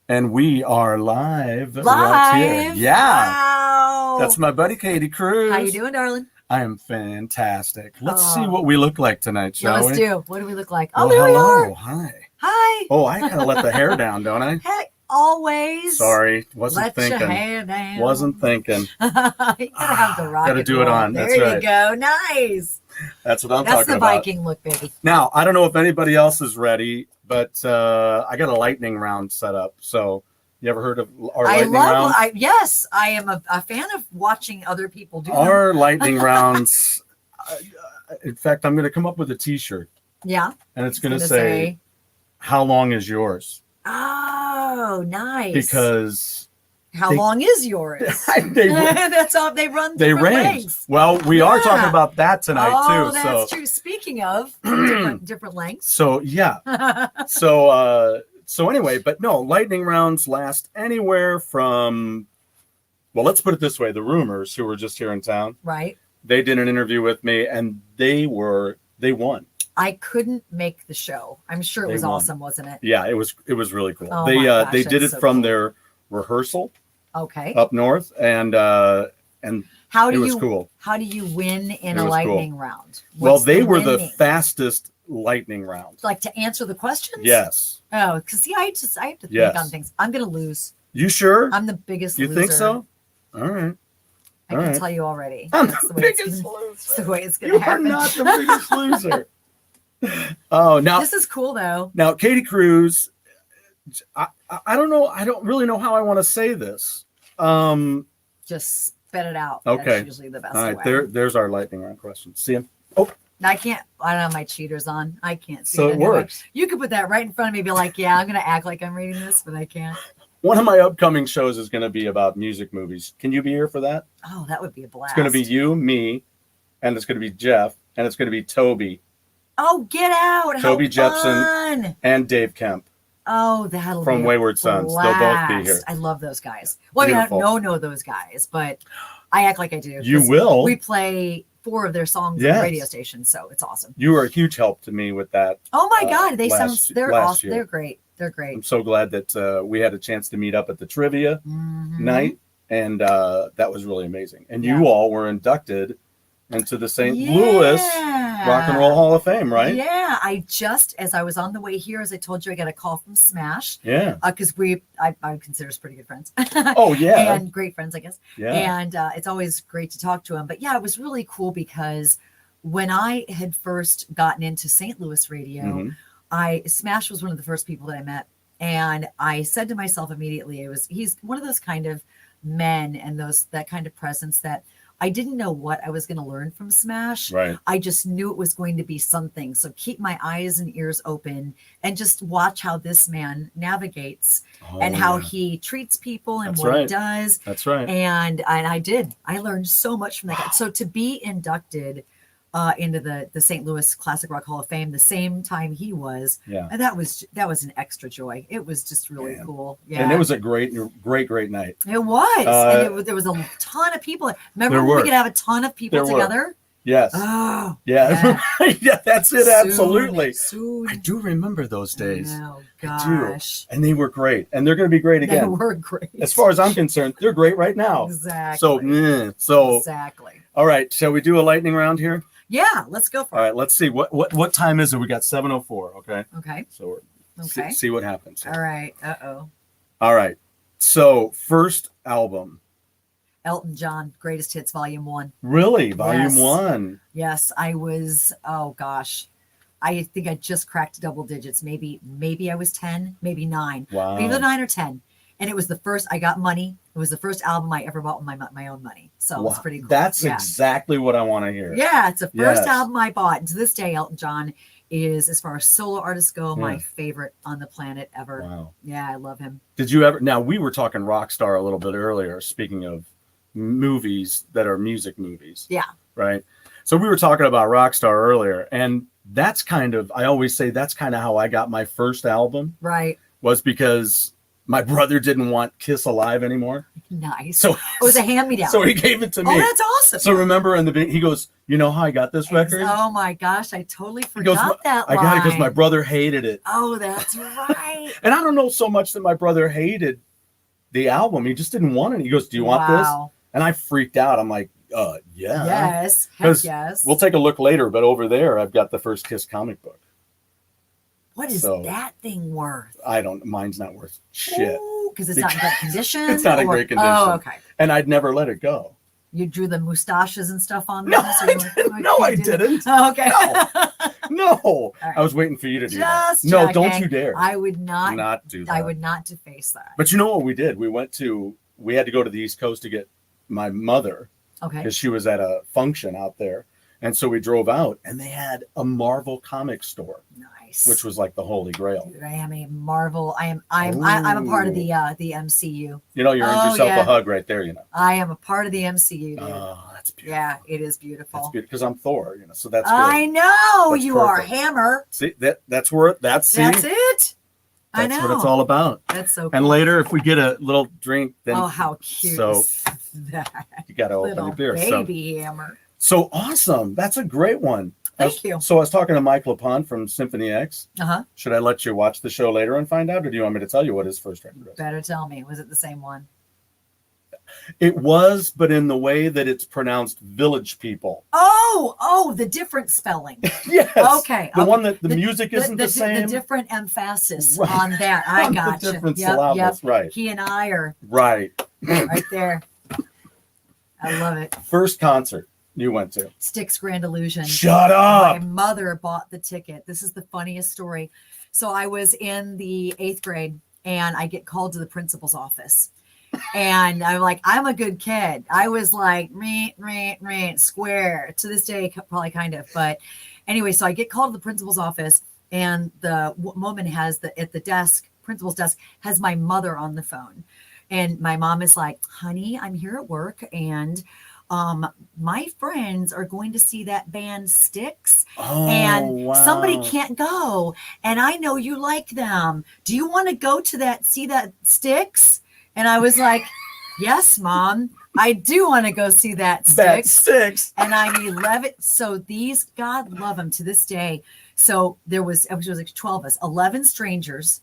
And we are live. Live? Right here. Yeah. Wow. That's my buddy, Katy Kruze. How you doing, darling? I am fantastic. Let's see what we look like tonight, shall let's we? do. What do we look like? Well, Oh, there hello. we are. Hi. Hi. Oh, I gotta let the hair down, don't I? Hey, always. Sorry. Wasn't let thinking. Your hair down. Wasn't thinking. You gotta have the rocket. Gotta do it on. There That's you right. go. Nice. That's what I'm That's talking the about. Viking look, baby. Now, I don't know if anybody else is ready, but I got a lightning round set up. So, you ever heard of our lightning rounds? Yes, I am a fan of watching other people do our lightning rounds. In fact, I'm going to come up with a T-shirt. Yeah. And it's going to say, "How long is yours?" Oh, nice. Because how long is yours? That's all they run. They range. Well, we are talking about that tonight too. That's true. Speaking of different lengths. So yeah. So anyway, but no, lightning rounds last anywhere from. Well, let's put it this way: the Rumors, who were just here in town, right? They did an interview with me, and they won. I couldn't make the show. I'm sure it was awesome, wasn't it? Yeah, it was really cool. Oh, they did it from their rehearsal. Okay. Up north, and it was cool. How do you win in a lightning round? Well, they were the fastest lightning round. Like to answer the questions? Yes. Oh, because I have to think on things. I'm gonna lose. You sure? I'm the biggest loser. You think so? All right. I can tell you already. I'm the biggest loser. That's the way it's going to happen. You're not the biggest loser. Oh, now this is cool though. Now, Katy Kruze, I don't know. I don't really know how I want to say this. Just spit it out. Okay. That's usually the best All right. way. There's our lightning round question. See him? Oh. I can't. I don't have my cheaters on. I can't see. So it works. You could put that right in front of me. Be like, yeah, I'm going to act like I'm reading this, but I can't. One of my upcoming shows is going to be about music movies. Can you be here for that? Oh, that would be a blast. It's going to be you, me, and it's going to be Jeff, and it's going to be Toby. Oh, get out. Toby Jepson and Dave Kemp. Oh, that'll from be Wayward Sons. They'll both be here. I love those guys. Well, I mean, I don't know those guys, but I act like I do. You will. We play 4 of their songs on the radio station, so it's awesome. You were a huge help to me with that. Oh my God, they're awesome. Year. They're great. They're great. I'm so glad that we had a chance to meet up at the trivia night, and that was really amazing. And you all were inducted into the St. Louis Rock and Roll Hall of Fame, right? Yeah, as I was on the way here, as I told you, I got a call from Smash. Yeah, because I consider us pretty good friends. Oh yeah, and great friends, I guess. Yeah, and it's always great to talk to him. But yeah, it was really cool because when I had first gotten into St. Louis radio. Smash was one of the first people that I met, and I said to myself immediately, he's one of those kind of men and that kind of presence that I didn't know what I was going to learn from Smash. Right. I just knew it was going to be something. So keep my eyes and ears open and just watch how this man navigates and how he treats people and what he does. That's right. And I did. I learned so much from that guy. So to be inducted into the St. Louis Classic Rock Hall of Fame the same time he was. Yeah, and that was an extra joy. It was just really cool. Yeah, and it was a great night. It was, and there was a ton of people. Remember when we could have a ton of people together? Yes. Oh, yeah. Yeah, that's it. Absolutely. Soon. I do remember those days. Oh gosh. And they were great, and they're going to be great again. They were great. As far as I'm concerned, they're great right now. Exactly. So exactly. All right, shall we do a lightning round here? Yeah, let's go for it. All right, let's see. What time is it? We got 7:04, okay? Okay. So see what happens. All right. Uh-oh. All right. So, first album. Elton John, Greatest Hits, Volume 1. Really? Volume 1? Yes, I was, oh gosh. I think I just cracked double digits. Maybe I was 10, maybe 9. Wow. Either 9 or 10. And it was the first, I got money. It was the first album I ever bought with my own money. So it's pretty cool. That's exactly what I want to hear. Yeah, it's the first album I bought. And to this day, Elton John is, as far as solo artists go, my favorite on the planet ever. Wow. Yeah, I love him. Did you ever, now we were talking Rockstar a little bit earlier, speaking of movies that are music movies. Yeah. Right. So we were talking about Rockstar earlier, and that's kind of, I always say that's kind of how I got my first album. Right. Was because my brother didn't want Kiss Alive anymore. Nice. So it was a hand-me-down. So he gave it to me. Oh, that's awesome. So remember in the beginning, he goes, you know how I got this record? Oh my gosh, I totally forgot that I line. got it because my brother hated it. Oh, that's right. And I don't know so much that my brother hated the album. He just didn't want it. He goes, do you want this? And I freaked out. I'm like, yeah. Yes. Heck yes. We'll take a look later, but over there, I've got the first Kiss comic book. What is that thing worth? Mine's not worth shit. Because it's not in good condition? It's not in great condition. Oh, okay. And I'd never let it go. You drew the mustaches and stuff on No, this? I didn't. Oh, okay. No. Right. I was waiting for you to do that. Checking. No, don't you dare. I would not do that. I would not deface that. But you know what we did? We had to go to the East Coast to get my mother. Okay. Because she was at a function out there. And so we drove out and they had a Marvel comic store. Nice. Which was like the holy grail. Dude, I am a Marvel. I'm a part of the MCU. You know, you earned yourself a hug right there, you know. I am a part of the MCU, dude. Oh, that's beautiful. Yeah, it is beautiful. That's beautiful because I'm Thor, you know. So that's good. I know that's you perfect. are Hammer. See that's it. That's it. I know. That's what it's all about. That's so cool. And later, if we get a little drink, then how cute so is that? You got to open your beer. Baby Hammer. So awesome. That's a great one. Thank you. So I was talking to Mike LaPont from Symphony X. Uh-huh. Should I let you watch the show later and find out, or do you want me to tell you what his first record was? Better tell me. Was it the same one? It was, but in the way that it's pronounced Village People. Oh, the different spelling. Yes. Okay. The one that the music isn't the same. The different emphasis on that. I got the you. different syllables, right. He and I are right there. I love it. First concert you went to? Styx Grand Illusion. Shut up. My mother bought the ticket. This is the funniest story. So I was in the 8th grade and I get called to the principal's office. And I'm like, I'm a good kid. I was like, square to this day, probably kind of. But anyway, so I get called to the principal's office and the woman has at the desk, principal's desk, has my mother on the phone. And my mom is like, honey, I'm here at work and my friends are going to see that band Styx and somebody can't go. And I know you like them. Do you want to go to see that Styx? And I was like, yes, Mom, I do want to go see that Styx. And I'm 11. So these, God love them to this day. So it was like 12 of us, 11 strangers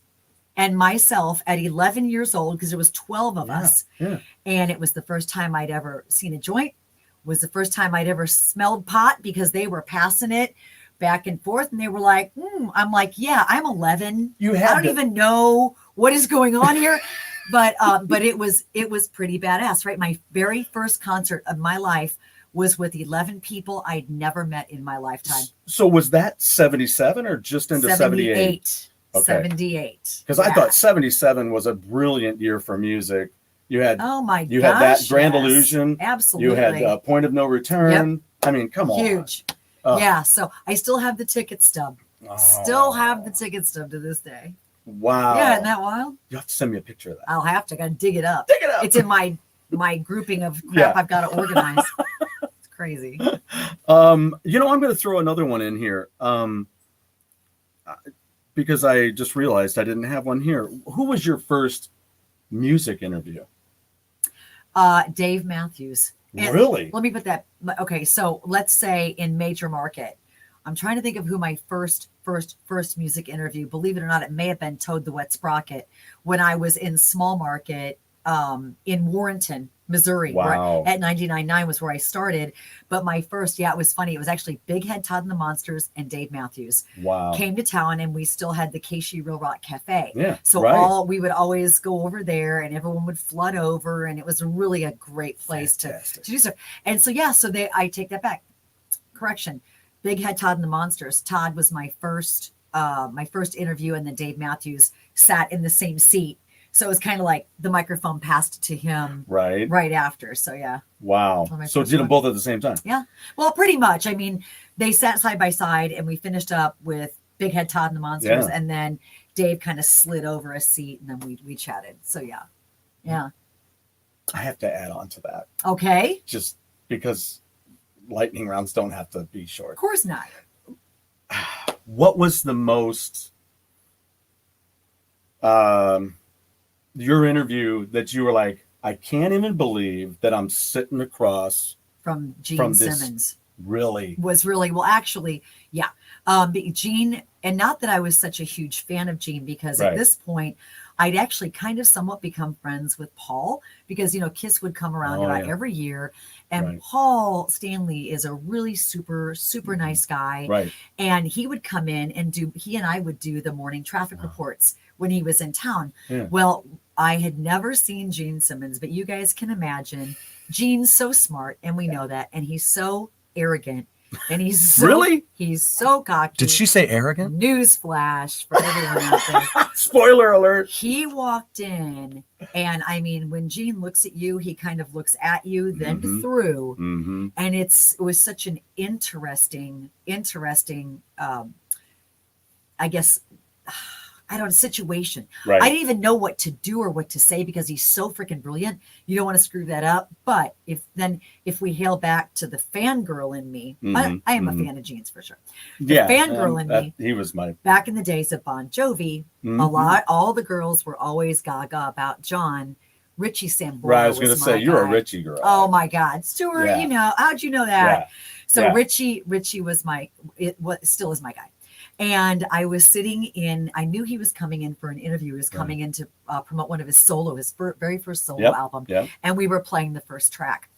and myself at 11 years old, because there was 12 of us. Yeah. And it was the first time I'd ever seen a joint, was the first time I'd ever smelled pot, because they were passing it back and forth. And they were like, I'm like, yeah, I'm 11. I don't even know what is going on here. But it was pretty badass, right? My very first concert of my life was with 11 people I'd never met in my lifetime. So was that 77 or just into 78? Okay. 78. Because I thought 77 was a brilliant year for music. You had had that Grand Illusion. Absolutely. You had Point of No Return. Yep. I mean, come on. Huge. Yeah. So I still have the ticket stub. Still have the ticket stub to this day. Wow. Yeah, isn't that wild? You have to send me a picture of that. I'll have to. I got to dig it up. Dig it up. It's in my grouping of crap I've got to organize. It's crazy. I'm going to throw another one in here because I just realized I didn't have one here. Who was your first music interview? Dave Matthews. And really? Let me put that. Okay, so let's say in major market. I'm trying to think of who my first music interview, believe it or not, it may have been Toad the Wet Sprocket when I was in small market in Warrenton, Missouri. Wow. At 99.9 was where I started. But my first, it was funny. It was actually Big Head Todd and the Monsters and Dave Matthews. Wow. Came to town and we still had the Katy Real Rock Cafe. Yeah. So we would always go over there and everyone would flood over and it was really a great place to do so. And so, I take that back. Correction. Big Head Todd and the Monsters. Todd was my first interview, and then Dave Matthews sat in the same seat. So it was kind of like the microphone passed to him right after. So yeah. Wow. So did them both at the same time? Yeah. Well, pretty much. I mean, they sat side by side, and we finished up with Big Head Todd and the Monsters, and then Dave kind of slid over a seat, and then we chatted. So yeah. I have to add on to that. Okay. Just because lightning rounds don't have to be short. Of course not. What was the most your interview that you were like, I can't even believe that I'm sitting across from Gene from this. Simmons. Really? Was really, well, actually, yeah. Gene, and not that I was such a huge fan of Gene, because at this point, I'd actually kind of somewhat become friends with Paul, because, you know, Kiss would come around about every year. And Paul Stanley is a really super, super nice guy. Right. And he would come in and he and I would do the morning traffic reports when he was in town. Yeah. Well, I had never seen Gene Simmons, but you guys can imagine Gene's so smart, and we know that. And he's so arrogant, and he's so, he's so cocky. Did she say arrogant? Newsflash for everyone out there. Spoiler alert. He walked in, and I mean, when Gene looks at you, he kind of looks at you, then through, and it was such an interesting, I guess, I don't know, situation. Right. I didn't even know what to do or what to say, because he's so freaking brilliant. You don't want to screw that up. But if we hail back to the fangirl in me, I am a fan of Gene's for sure. The fangirl in me, he was my back in the days of Bon Jovi, all the girls were always gaga about John. Richie Sambora. Right, I was going to say, you're a Richie girl. Oh my God, Stuart, you know, how'd you know that? Yeah. So Richie was still is my guy. And I was sitting in, I knew he was coming in for an interview. He was coming in to promote one of his very first solo album. Yep. And we were playing the first track.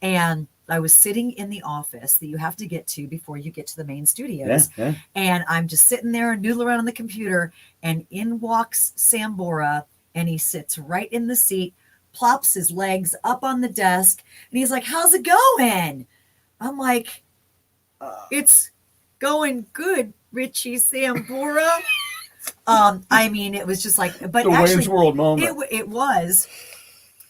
And I was sitting in the office that you have to get to before you get to the main studios. Yeah. And I'm just sitting there and noodling around on the computer. And in walks Sambora, and he sits right in the seat, plops his legs up on the desk. And he's like, "How's it going?" I'm like, "It's going good, Richie Sambora." I mean, it was just like, but the actually, Wayne's World moment. It was.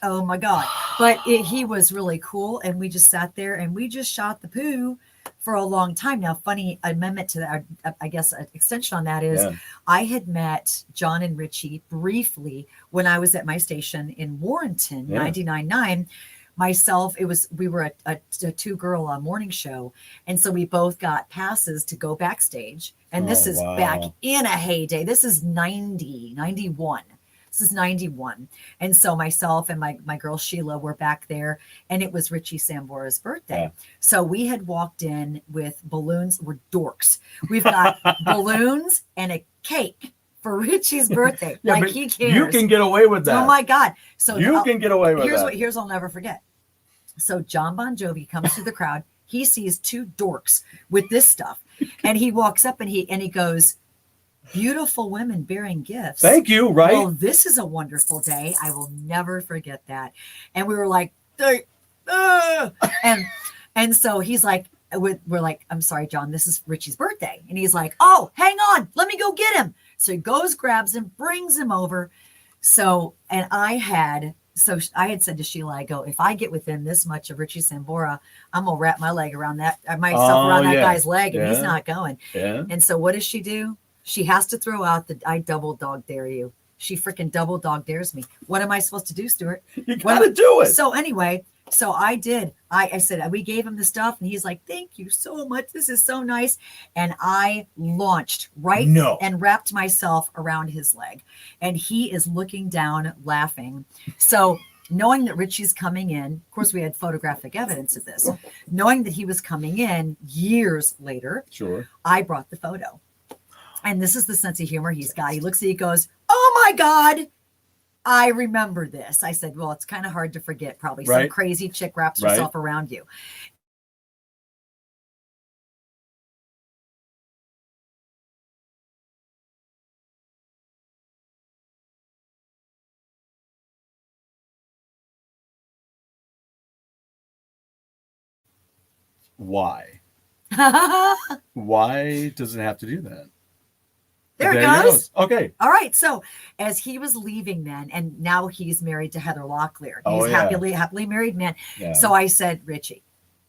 Oh my God! But he was really cool, and we just sat there and we just shot the poo for a long time. Now, funny amendment to that, I guess, an extension on that is, I had met John and Richie briefly when I was at my station in Warrenton, 99.9. Myself, we were a two-girl morning show, and so we both got passes to go backstage. And this is back in a heyday. This is 91. This is 91. And so myself and my girl Sheila were back there, and it was Richie Sambora's birthday. So we had walked in with balloons. We're dorks. We've got balloons and a cake for Richie's birthday. Like, he cares. You can get away with that. Oh my God. So you can get away with that. Here's what I'll never forget. So John Bon Jovi comes through the crowd. He sees two dorks with this stuff, and he walks up and he goes, "Beautiful women bearing gifts." Thank you. Right. Well, this is a wonderful day. I will never forget that. And we were like, and so he's like, we're like, "I'm sorry, John, this is Richie's birthday." And he's like, "Oh, hang on, let me go get him." So he goes, grabs him, brings him over. So, and I had said to Sheila, I go, "If I get within this much of Richie Sambora, I'm gonna wrap my leg around myself around that guy's leg, and he's not going." And so what does she do? She has to throw out I double dog dare you. She freaking double dog dares me. What am I supposed to do, Stuart? You gotta do it. So anyway, so I did. I said, we gave him the stuff, and he's like, "Thank you so much. This is so nice." And I launched and wrapped myself around his leg. And he is looking down, laughing. So knowing that Richie's coming in, of course, we had photographic evidence of this. Knowing that he was coming in years later, I brought the photo. And this is the sense of humor he's got. He looks at it, he goes, "Oh my God, I remember this." I said, "Well, it's kind of hard to forget, probably. Some crazy chick wraps herself around you." Why? Why does it have to do that? There it goes. Okay. All right. So as he was leaving then, and now he's married to Heather Locklear. He's happily married man. Yeah. So I said, "Richie,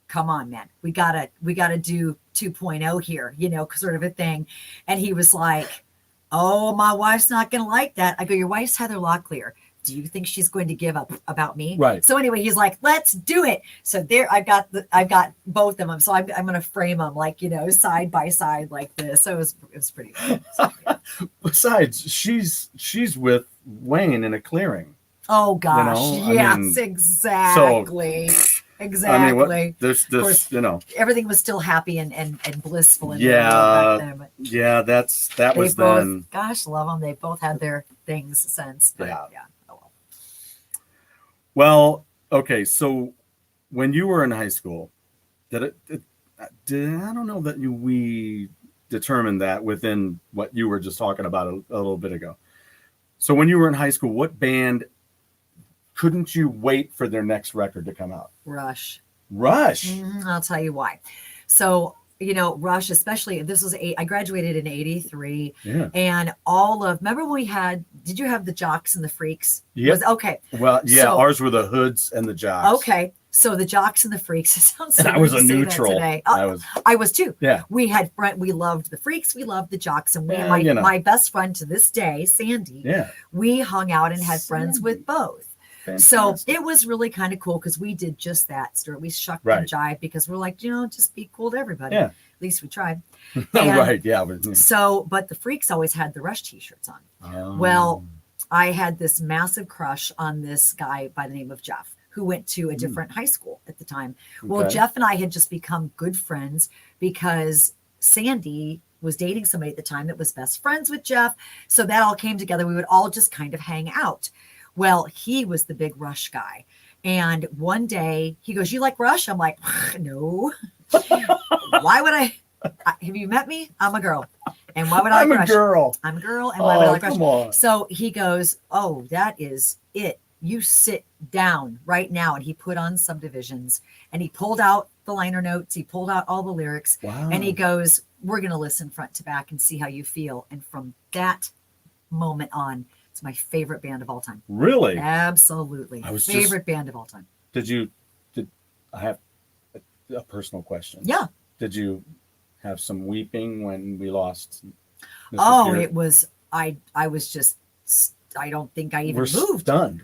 come on, man. We gotta do 2.0 here, sort of a thing." And he was like, "Oh, my wife's not gonna like that." I go, "Your wife's Heather Locklear. Do you think she's going to give up about me?" Right. So anyway, he's like, "Let's do it." So there, I've got both of them. So I'm going to frame them like, side by side like this. So it was pretty cool. Besides, she's with Wayne in a clearing. Oh gosh, You know? yes, I mean, exactly. Exactly. I mean, there's course, you know. everything was still happy and blissful in their Yeah, world back then. But yeah, that was both, then. gosh, love them. They both had their things since. But Yeah. Oh well. Well, okay, so when you were in high school, I don't know that we determined that within what you were just talking about a little bit ago. So when you were in high school, what band couldn't you wait for their next record to come out? Rush. I'll tell you why. So, Rush, especially, I graduated in 83. Yeah. And remember when did you have the Jocks and the Freaks? Yeah. Okay. Well, yeah, so, ours were the Hoods and the Jocks. Okay. So the Jocks and the Freaks, it sounds so I was a neutral. Today. I was too. Yeah. We loved the Freaks, we loved the Jocks, and my best friend to this day, Sandy, we hung out and had friends with both. Fantastic. So it was really kind of cool because we did just that, Stuart. We shucked and jived because we're like, just be cool to everybody. Yeah. At least we tried. Right. Yeah. So, but the Freaks always had the Rush t-shirts on. Oh. Well, I had this massive crush on this guy by the name of Jeff, who went to a different high school at the time. Okay. Well, Jeff and I had just become good friends because Sandy was dating somebody at the time that was best friends with Jeff. So that all came together. We would all just kind of hang out. Well, he was the big Rush guy. And one day he goes, "You like Rush?" I'm like, "No." Why would I? Have you met me? I'm a girl. And why would I like Rush? I'm a girl. And why would I like Rush? On. So he goes, "Oh, that is it. You sit down right now." And he put on Subdivisions and he pulled out the liner notes. He pulled out all the lyrics. Wow. And he goes, "We're going to listen front to back and see how you feel." And from that moment on, it's my favorite band of all time. Really? Absolutely. Favorite band of all time. Did I have a personal question? Yeah. Did you have some weeping when we lost? It was, I was just, I don't think I even moved. We're stunned.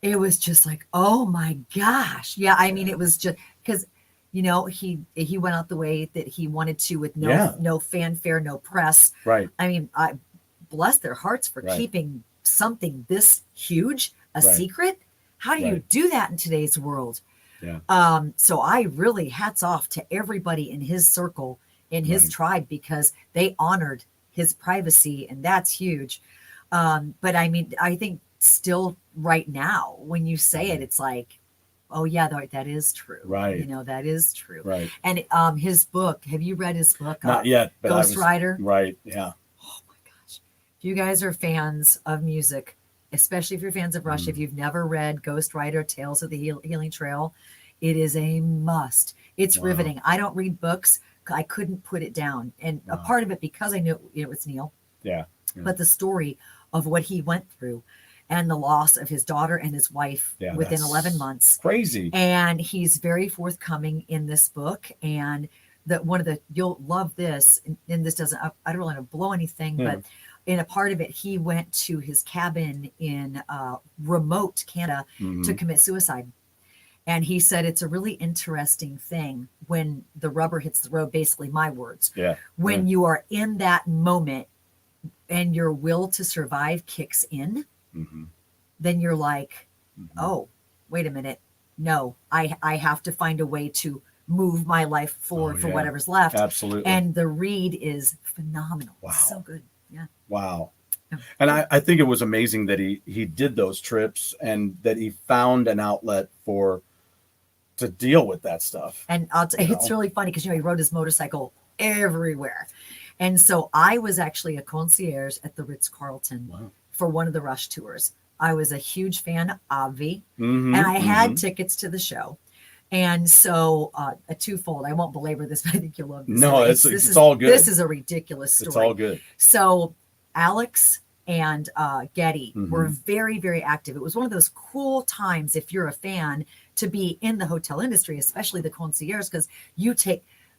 It was just like, oh my gosh. Yeah. I mean, it was just because, he went out the way that he wanted to with no fanfare, no press. Right. I mean, bless their hearts for keeping something this huge a secret. How do you do that in today's world? Yeah. So I really hats off to everybody in his circle, in his tribe, because they honored his privacy, and that's huge. But I mean, I think still right now, when you say it, it's like, oh yeah, that is true. Right. That is true. Right. And his book, have you read his book? Not yet, but Ghost Rider. Right. Yeah. If you guys are fans of music, especially if you're fans of Rush, if you've never read Ghost Rider, Tales of the Healing Trail, it is a must. It's riveting. I don't read books. I couldn't put it down. And a part of it, because I knew it was Neil. Yeah. But the story of what he went through and the loss of his daughter and his wife within 11 months. Crazy. And he's very forthcoming in this book. And you'll love this. And this doesn't, I don't really want to blow anything, but in a part of it, he went to his cabin in remote Canada to commit suicide. And he said it's a really interesting thing when the rubber hits the road, basically my words. Yeah. When you are in that moment and your will to survive kicks in, then you're like, oh, wait a minute. No, I have to find a way to move my life forward for whatever's left. Absolutely. And the read is phenomenal. Wow. It's so good. Yeah. Wow. And I think it was amazing that he did those trips and that he found an outlet to deal with that stuff. And it's really funny because, he rode his motorcycle everywhere. And so I was actually a concierge at the Ritz-Carlton for one of the Rush tours. I was a huge fan of Avi, and I had tickets to the show. And so a twofold, I won't belabor this, but I think you'll love this. No, it's all good. This is a ridiculous story. It's all good. So Alex and Getty were very, very active. It was one of those cool times, if you're a fan, to be in the hotel industry, especially the concierge, because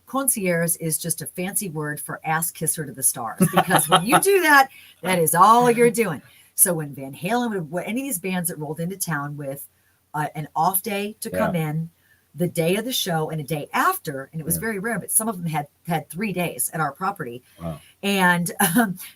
concierge is just a fancy word for ass kisser to the stars. Because when you do that, that is all you're doing. So when Van Halen any of these bands that rolled into town with an off day to come in, the day of the show and a day after. And it was very rare, but some of them had 3 days at our property. Wow. And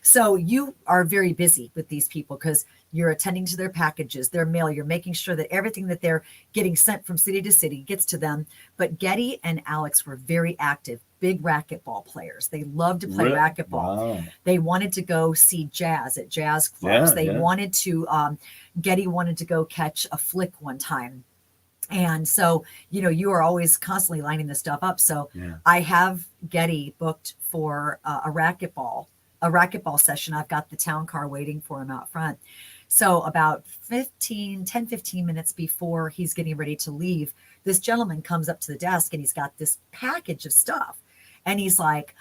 so you are very busy with these people because you're attending to their packages, their mail. You're making sure that everything that they're getting sent from city to city gets to them. But Getty and Alex were very active, big racquetball players. They loved to play racquetball. Wow. They wanted to go see jazz at jazz clubs. They wanted to, Getty wanted to go catch a flick one time. And so, you are always constantly lining this stuff up. So I have Getty booked for a racquetball session. I've got the town car waiting for him out front. So about 10, 15 minutes before he's getting ready to leave, this gentleman comes up to the desk and he's got this package of stuff. And he's like,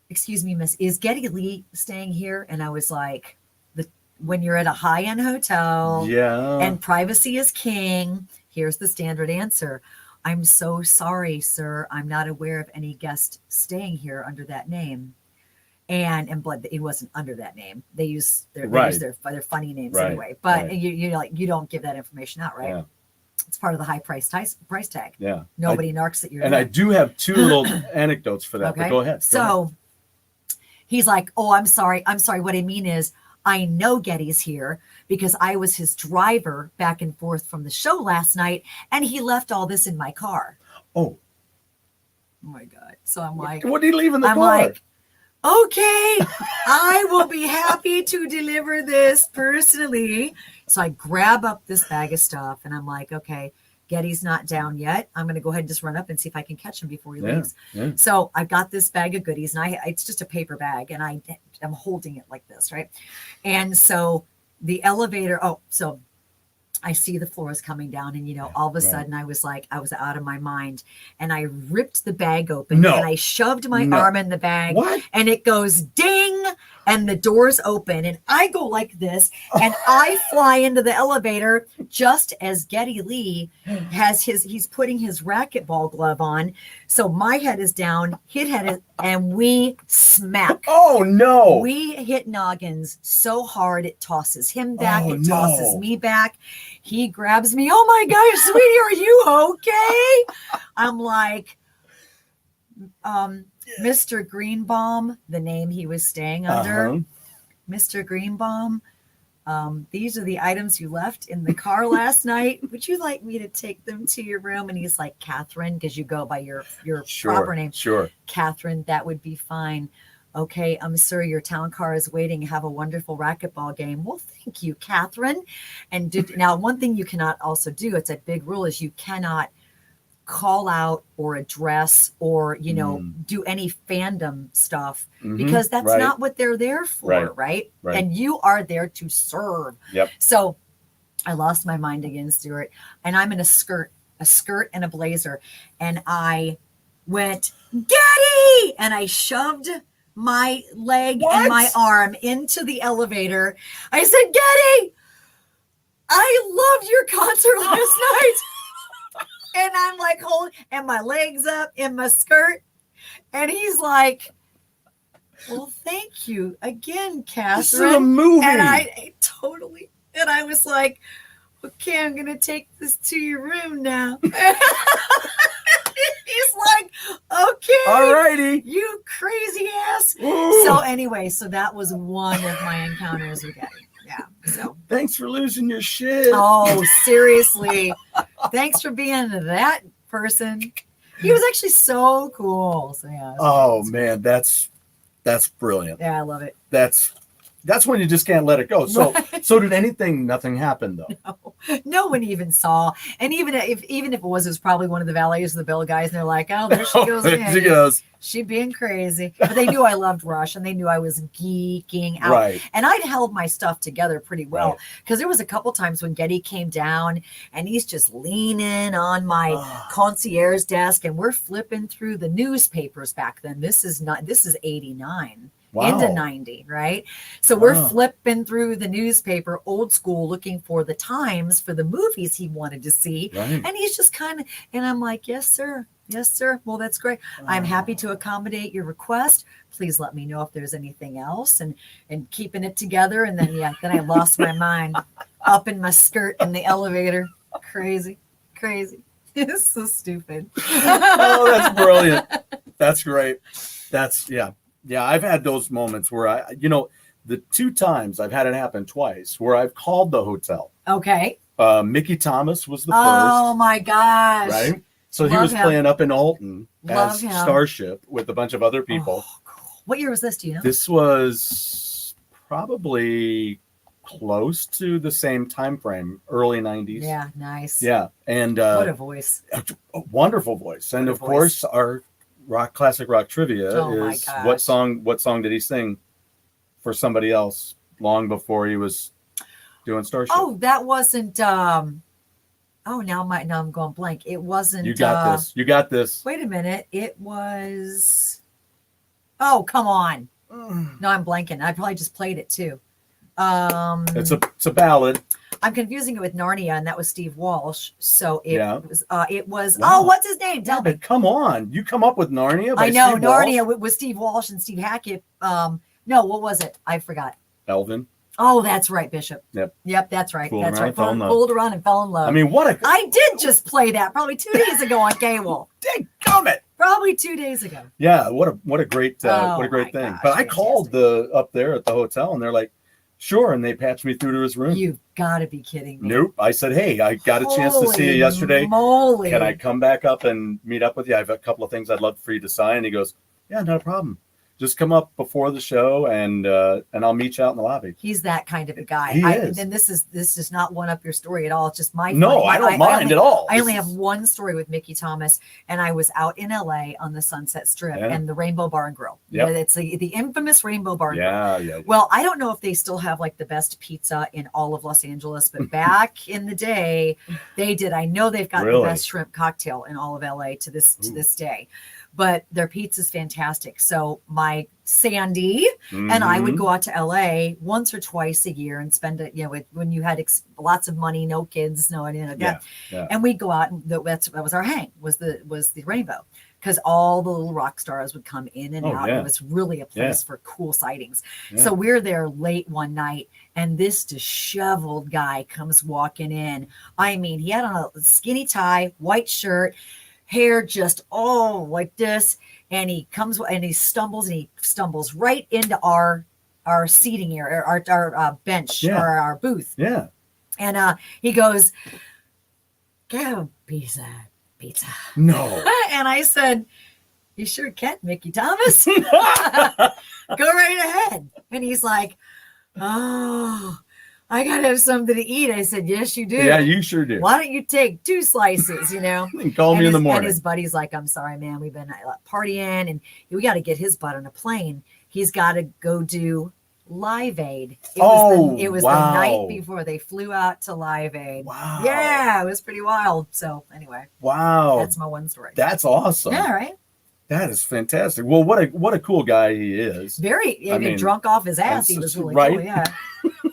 excuse me, miss, is Getty Lee staying here? And I was like, when you're at a high-end hotel and privacy is king, here's the standard answer. I'm so sorry, sir. I'm not aware of any guest staying here under that name. And blood, it wasn't under that name. They use their funny names anyway. But you don't give that information out, right? Yeah. It's part of the high price tag. Yeah. Nobody narks at your And name. I do have 2 little anecdotes for that. Okay. But go ahead. He's like, oh, I'm sorry. What I mean is, I know Getty's here because I was his driver back and forth from the show last night, and he left all this in my car. Oh my God. So I'm like, what did he leave in the car? I'm like, okay, I will be happy to deliver this personally. So I grab up this bag of stuff and I'm like, okay, Getty's not down yet. I'm going to go ahead and just run up and see if I can catch him before he leaves. Yeah. So I've got this bag of goodies and it's just a paper bag and I'm holding it like this, right? And so the elevator, so I see the floors coming down and, all of a sudden I was out of my mind and I ripped the bag open and I shoved my arm in the bag and it goes ding and the doors open and I go like this and I fly into the elevator just as Getty Lee he's putting his racquetball glove on. So my head is down, his head is, and we smack. Oh no. We hit noggins so hard it tosses him back, tosses me back. He grabs me. Oh my gosh, sweetie, are you okay? I'm like, Mr. Greenbaum, the name he was staying under. Mr. Greenbaum, these are the items you left in the car last night. Would you like me to take them to your room? And he's like, Catherine, because you go by your proper name. Sure. Catherine, that would be fine. Okay, sir, your town car is waiting. Have a wonderful racquetball game. Well, thank you, Catherine. And now, one thing you cannot also do, it's a big rule, is you cannot call out or address or, do any fandom stuff because that's not what they're there for, right? And you are there to serve. Yep. So I lost my mind again, Stuart, and I'm in a skirt and a blazer, and I went, Getty! And I shoved my leg and my arm into the elevator. I said, Getty, I loved your concert last night. And I'm like holding and my legs up in my skirt. And he's like, well, thank you again, Catherine. This is a movie. And I totally, and I was like, okay, I'm going to take this to your room now. He's like, okay, all righty, you crazy ass. Ooh. So anyway, that was one of my encounters with Getty. Yeah. So thanks for losing your shit. Oh, seriously. Thanks for being that person. He was actually so cool. So yeah. Oh man, that's brilliant. Yeah, I love it. That's when you just can't let it go. So nothing happened though. No one even saw. And even if it was probably one of the valets of the bill guys, and they're like, oh, there she goes again. She goes. She being crazy. But they knew I loved Rush and they knew I was geeking out. Right. And I'd held my stuff together pretty well. Because there was a couple times when Getty came down and he's just leaning on my concierge desk and we're flipping through the newspapers back then. This is 89. Wow. Into 90, right? So we're flipping through the newspaper, old school, looking for the times for the movies he wanted to see. Right. And he's just kind of, and I'm like, yes, sir. Yes, sir. Well, that's great. I'm happy to accommodate your request. Please let me know if there's anything else and keeping it together. And then, then I lost my mind up in my skirt in the elevator. Crazy. It's so stupid. Oh, that's brilliant. That's great. That's yeah. I've had those moments where the 2 times I've had it happen twice where I've called the hotel. Okay. Mickey Thomas was the Oh first. my gosh. Right. So he Love was him. playing up in Alton Love as him. Starship with a bunch of other people. Oh, cool. What year was this? Do you know? This was probably close to the same time frame, early 90s. Yeah, nice. Yeah. And what a voice. a wonderful voice. And What a of voice. course our classic rock trivia Oh my is gosh. what song did he sing for somebody else long before he was doing Starship? Oh, that wasn't now I'm going blank. It wasn't You got this. Wait a minute. It was Oh, come on. No, I'm blanking. I probably just played it too. It's a ballad. I'm confusing it with Narnia, and that was Steve Walsh. So it was Wow. what's his name? Tell me. But come on, you come up with Narnia by I know Steve Walsh? Narnia was Steve Walsh and Steve Hackett. No, what was it? I forgot. Elvin. Oh, that's right, Bishop. Yep. That's right. Fooled That's around, right. fell in love. Fooled around and fell in love. I mean, I did just play that probably 2 days ago on cable. Dadgummit. Probably 2 days ago. Yeah, what a great thing. Gosh, But I called up there at the hotel and they're like, sure, and they patched me through to his room. You've got to be kidding me. Nope. I said, hey, I got a chance to see you yesterday. Moly. Can I come back up and meet up with you? I have a couple of things I'd love for you to sign. He goes, yeah, no problem. Just come up before the show and I'll meet you out in the lobby. He's that kind of a guy. He is. And this does not one up your story at all. It's just my No, I don't mind at all. I only have one story with Mickey Thomas, and I was out in LA on the Sunset Strip and the Rainbow Bar and Grill. Yep. It's the infamous Rainbow Bar and Grill. Yeah. Well, I don't know if they still have like the best pizza in all of Los Angeles, but back in the day, they did. I know they've got the best shrimp cocktail in all of LA to this day. But their pizza's fantastic. So my Sandy and I would go out to LA once or twice a year and spend it, when you had lots of money, no kids, and we'd go out and that was our hang was the Rainbow, because all the little rock stars would come in and out. Yeah. It was really a place for cool sightings. Yeah. So we're there late one night and this disheveled guy comes walking in. I mean, he had on a skinny tie, white shirt, hair just like this, and he comes and he stumbles right into our seating area, our bench, or our booth. Yeah. And he goes, "Get a pizza." No. And I said, "You sure can, Mickey Thomas. Go right ahead." And he's like, "Oh, I gotta have something to eat." I said, "Yes, you do. Yeah, you sure do. Why don't you take 2 slices, And call me in the morning." And his buddy's like, "I'm sorry, man. We've been partying and we got to get his butt on a plane. He's got to go do Live Aid." It was the night before they flew out to Live Aid. Wow. Yeah, it was pretty wild. So anyway. Wow. That's my one story. That's awesome. Yeah, right. That is fantastic. Well, what a cool guy he is. Very drunk off his ass. He was really cool. Yeah.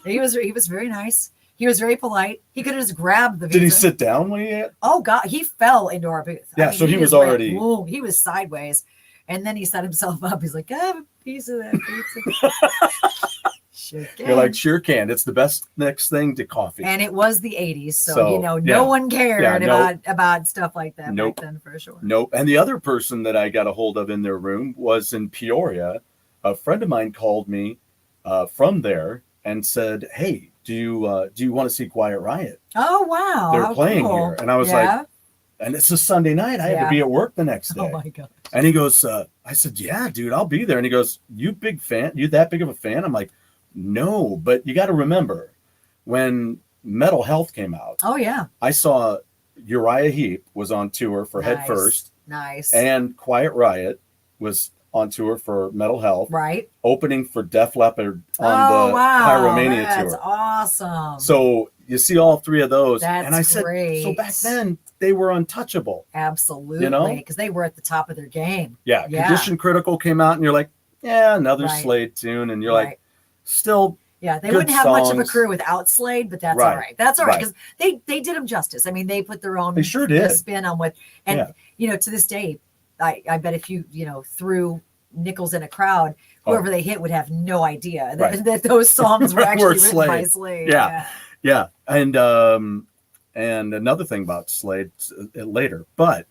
He was very nice. He was very polite. He could have just grabbed the pizza. Did he sit down when he ate? Oh God, he fell into our booth. Yeah, so he was already. He was sideways, and then he set himself up. He's like, "I have a piece of that pizza." Sure can. You're like, sure can. It's the best next thing to coffee. And it was the 80s, so no one cared about stuff like that back then, for sure. Nope. And the other person that I got a hold of in their room was in Peoria. A friend of mine called me from there and said, "Hey, do you want to see Quiet Riot? Oh wow, they're playing here." And I was like, and it's a Sunday night. I had to be at work the next day. Oh my God. And he goes, I said, "Yeah, dude, I'll be there." And he goes, "You big fan? You that big of a fan?" I'm like, "No, but you got to remember when Metal Health came out." Oh yeah. I saw Uriah Heep was on tour for Head First. Nice. And Quiet Riot was on tour for Metal Health. Right. Opening for Def Leppard on the Pyromania tour. That's awesome. So you see all 3 of those. That's and I said, great. So back then they were untouchable. Absolutely. Because they were at the top of their game. Yeah. Condition Critical came out and you're like, yeah, another Slade tune. And you're like, still. Yeah, they wouldn't have much of a career without Slade, but that's all right. That's all right, because they did them justice. I mean, they put their own spin on what, and to this day, I bet if you threw nickels in a crowd, whoever they hit would have no idea that those songs were actually written by Slade. Yeah. And and another thing about Slade later, but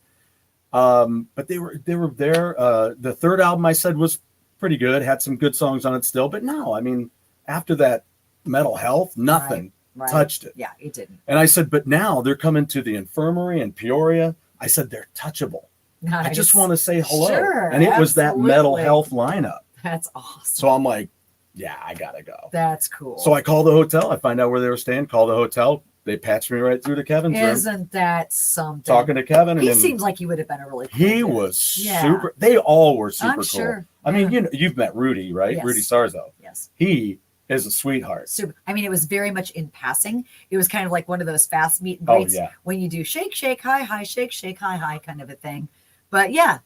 they were there. The third album I said was pretty good, had some good songs on it still, but no, I mean, after that Metal Health, nothing touched it. Yeah, it didn't. And I said, but now they're coming to the Infirmary in Peoria. I said, they're touchable. Nice. I just want to say hello. Sure, and it was that absolutely. Metal Health lineup. That's awesome. So I'm like, yeah, I gotta go. That's cool. So I call the hotel. I find out where they were staying. Call the hotel. They patched me right through to Kevin's room. Isn't that something? Talking to Kevin. He and seems like he would have been a really cool he dude. was super. They all were super I'm cool. sure. I mean, you know, you've met Rudy, right? Yes. Rudy Sarzo. Yes. He is a sweetheart. Super. I mean, it was very much in passing. It was kind of like one of those fast meet and Oh, greets yeah. when you do shake, shake, hi, hi, shake, shake, hi, hi kind of a thing. But yeah.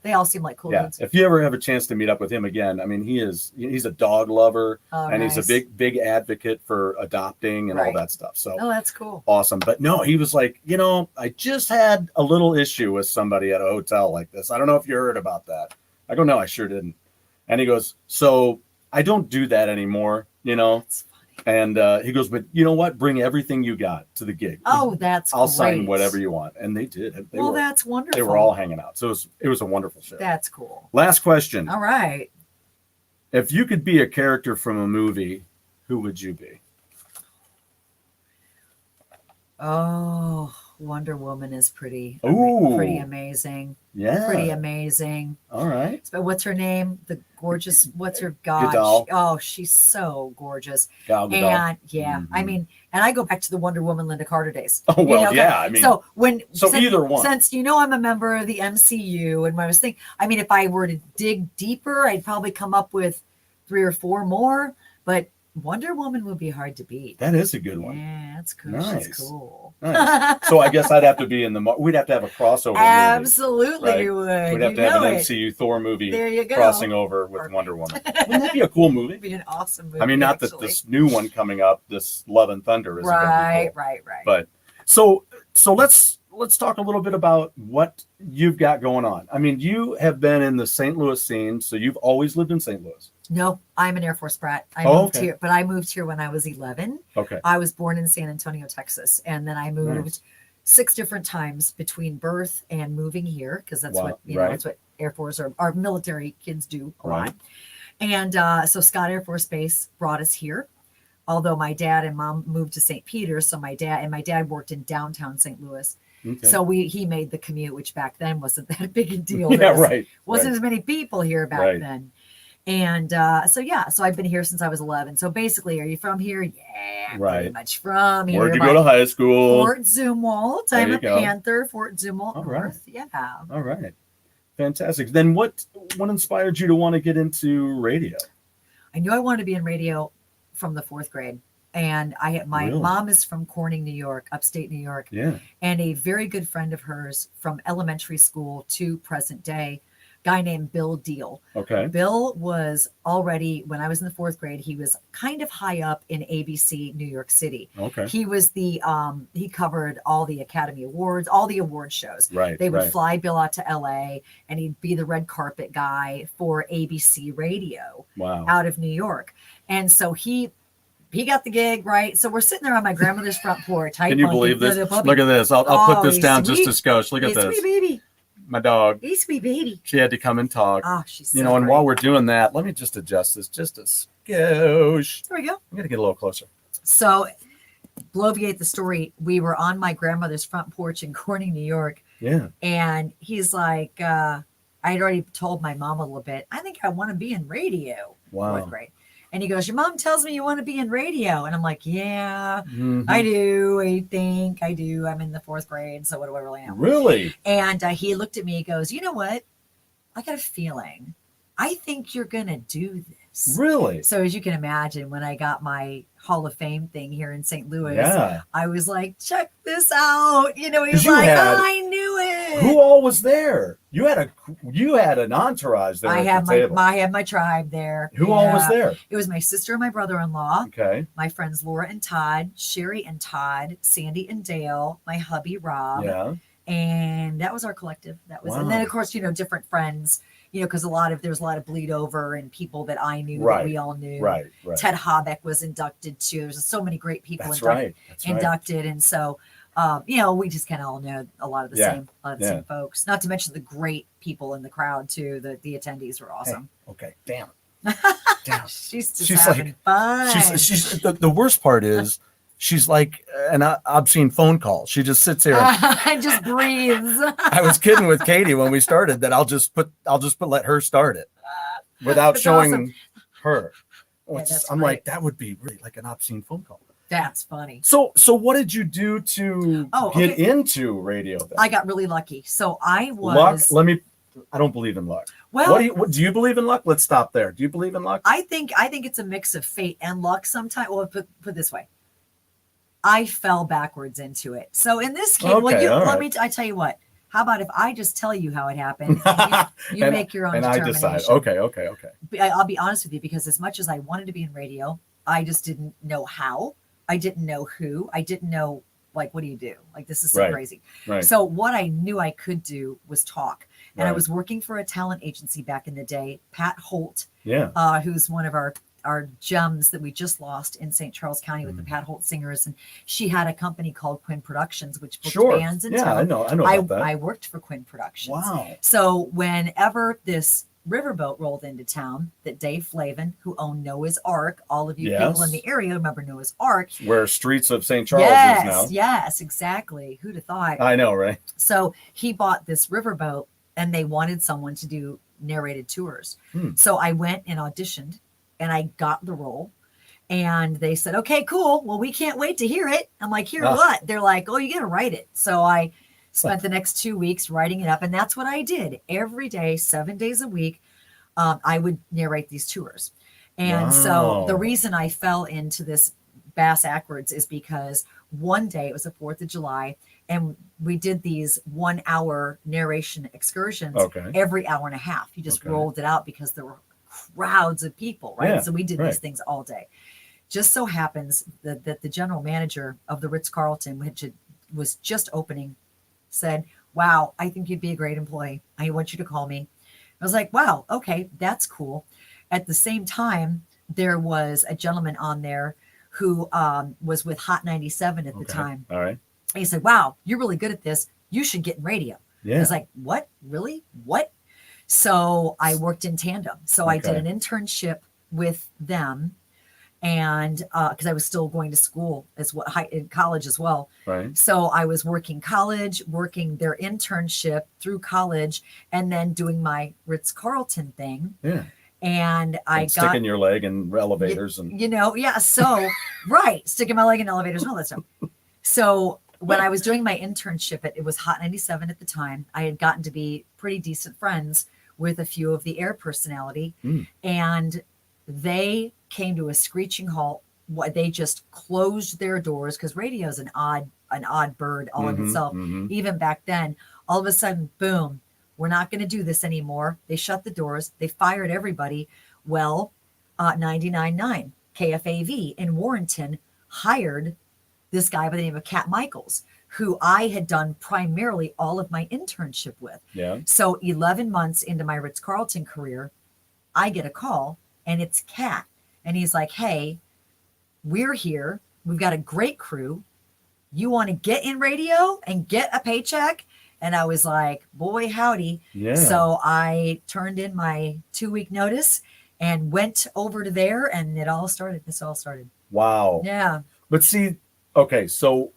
They all seem like cool dudes. If you ever have a chance to meet up with him again, I mean, he's a dog lover and nice. he's a big advocate for adopting and all that stuff. So that's cool. Awesome. But no, he was like, you know, I just had a little issue with somebody at a hotel like this. I don't know if you heard about that. I go, no, I sure didn't. And he goes, so I don't do that anymore, you know? That's funny. And he goes, but you know what? Bring everything you got to the gig. Oh, that's I'll great. sign whatever you want. And they did. That's wonderful. They were all hanging out. So it was a wonderful show. That's cool. Last question. All right. If you could be a character from a movie, who would you be? Oh, Wonder Woman is pretty amazing. Yeah. Pretty amazing. All right. But what's her name? The gorgeous, what's her gosh? Gadot. Oh, she's so gorgeous. Gal Gadot. And yeah, I mean, and I go back to the Wonder Woman Linda Carter days. Oh, well, yeah. I mean, so since, either one. Since you know I'm a member of the MCU, and when I was thinking, I mean, if I were to dig deeper, I'd probably come up with 3 or 4 more, but Wonder Woman would be hard to beat. That is a good one. Yeah, that's cool. Nice. She's cool. Nice. So I guess I'd have to be in we'd have to have a crossover Absolutely, movie, you would. We'd have to have an MCU Thor movie there you go. crossing over with Wonder Woman. Wouldn't that be a cool movie? It'd be an awesome movie. I mean, not actually. that this new one coming up, this Love and Thunder, is right. But so let's talk a little bit about what you've got going on. I mean, you have been in the St. Louis scene, so you've always lived in St. Louis. No, I'm an Air Force brat. I moved here, but I moved here when I was 11. Okay. I was born in San Antonio, Texas, and then I moved 6 different times between birth and moving here, because that's what that's what Air Force or our military kids do a lot. And so Scott Air Force Base brought us here. Although my dad and mom moved to St. Peter, so my dad worked in downtown St. Louis. Okay. So he made the commute, which back then wasn't that big a deal. Wasn't as many people here back then. And so I've been here since I was 11. So basically, are you from here? Yeah, pretty much from here. Where'd you go to high school? Fort Zumwalt. I'm a Panther, Fort Zumwalt North. Yeah. All right. Fantastic. Then what inspired you to want to get into radio? I knew I wanted to be in radio from the 4th grade. And my mom is from Corning, New York, upstate New York. Yeah. And a very good friend of hers from elementary school to present day, guy named Bill Deal. Okay. Bill was already, when I was in the 4th grade, he was kind of high up in ABC New York City. Okay. He was he covered all the Academy Awards, all the award shows. Right. They would fly Bill out to LA and he'd be the red carpet guy for ABC Radio out of New York. And so he got the gig, right? So we're sitting there on my grandmother's front porch. Can you believe this? Look at this. I'll put this down just a skosh. Look at this. Sweet baby. My dog. He's sweet baby. She had to come and talk. Oh, she's so and great. while we're doing that, let me just adjust this just a skosh. There we go. I'm going to get a little closer. So, bloviate the story. We were on my grandmother's front porch in Corning, New York. Yeah. And he's like, I had already told my mom a little bit, I think I want to be in radio. Wow. 4th grade. And he goes, your mom tells me you want to be in radio. And I'm like, yeah, I do. I think I do. I'm in the 4th grade. So what do I really know? Really? And he looked at me, he goes, you know what? I got a feeling. I think you're going to do this. Really? So as you can imagine, when I got my Hall of Fame thing here in St. Louis, I was like, check this out. You know, he's like, I knew it. Who all was there? You had an entourage there. I had my tribe there. Who all was there? It was my sister and my brother-in-law. Okay. My friends Laura and Todd, Sherry and Todd, Sandy and Dale, my hubby Rob. Yeah. And that was our collective. That was, and then of course, different friends. Because there's a lot of bleed over and people that I knew that we all knew. Right. Ted Habeck was inducted too. There's so many great people inducted. And so we just kind of all know a lot of the same folks. Not to mention the great people in the crowd too. The attendees were awesome. Hey, okay, damn. She's just having fun. She's the worst part is she's like an obscene phone call. She just sits here and just breathes. I was kidding with Katie when we started that let her start it without showing her. I'm like, that would be really like an obscene phone call. That's funny. So what did you do to get into radio then? I got really lucky. So I was luck. I don't believe in luck. Well, do you believe in luck? Let's stop there. Do you believe in luck? I think it's a mix of fate and luck sometimes. Well, put it this way. I fell backwards into it. So in this case, I tell you what. How about if I just tell you how it happened and you make your own determination? I decide. Okay. I'll be honest with you, because as much as I wanted to be in radio, I just didn't know how. I didn't know who. I didn't know, like, what do you do? Like, this is so crazy. Right. So what I knew I could do was talk. And I was working for a talent agency back in the day, Pat Holt, who's one of our gems that we just lost in St. Charles County with the Pat Holt Singers. And she had a company called Quinn Productions, which booked bands in town. I know about that. I worked for Quinn Productions. Wow. So whenever this riverboat rolled into town, that Dave Flavin, who owned Noah's Ark, all of you people in the area remember Noah's Ark. Where Streets of St. Charles is now. Yes, exactly. Who'd have thought? I know, right? So he bought this riverboat, and they wanted someone to do narrated tours. So I went and auditioned, and I got the role. And they said, okay, cool. Well, we can't wait to hear it. I'm like, hear what? They're like, oh, you got to write it. So I spent the next 2 weeks writing it up. And that's what I did every day, 7 days a week. I would narrate these tours. And so the reason I fell into this bass backwards is because one day, it was the 4th of July, and we did these 1 hour narration excursions every hour and a half. You just rolled it out because there were crowds of people, right? Yeah, so we did these things all day. Just so happens that the general manager of the Ritz-Carlton, which was just opening, said, wow, I think you'd be a great employee. I want you to call me. I was like, wow, okay, that's cool. At the same time, there was a gentleman on there who was with Hot 97 at the time. All right. And he said, wow, you're really good at this. You should get in radio. I was like, what? Really? What? So I worked in tandem. So I did an internship with them. And because I was still going to school as well, in college as well. Right. So I was working college, working their internship through college, and then doing my Ritz-Carlton thing. Yeah. And I got sticking your leg in elevators and So sticking my leg in elevators and all that stuff. So when I was doing my internship, it was Hot 97 at the time. I had gotten to be pretty decent friends with a few of the air personality, and they came to a screeching halt. They just closed their doors because radio is an odd bird all in itself. Even back then, all of a sudden, boom, we're not going to do this anymore. They shut the doors. They fired everybody. Well, 99.9 KFAV in Warrenton hired this guy by the name of Cat Michaels, who I had done primarily all of my internship with. Yeah. So 11 months into my Ritz-Carlton career, I get a call, and it's Cat. And he's like, hey, we're here. We've got a great crew. You want to get in radio and get a paycheck? And I was like, boy, howdy. Yeah. So I turned in my 2-week notice and went over to there, and this all started. Wow. Yeah. But see, okay, so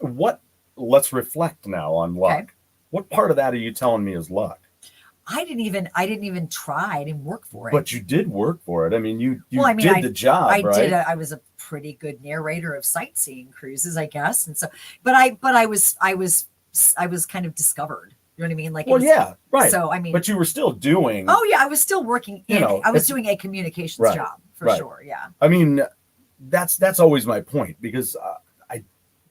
let's reflect now on luck. Okay. What part of that are you telling me is luck? I didn't even try. I didn't work for it. But you did work for it. I mean, you did the job, right? I was a pretty good narrator of sightseeing cruises, I guess. And so, but I was kind of discovered. You know what I mean? Like, right. So, I mean, but you were still doing. Oh yeah, I was still working. I was doing a communications job for sure. Yeah. I mean, that's always my point, because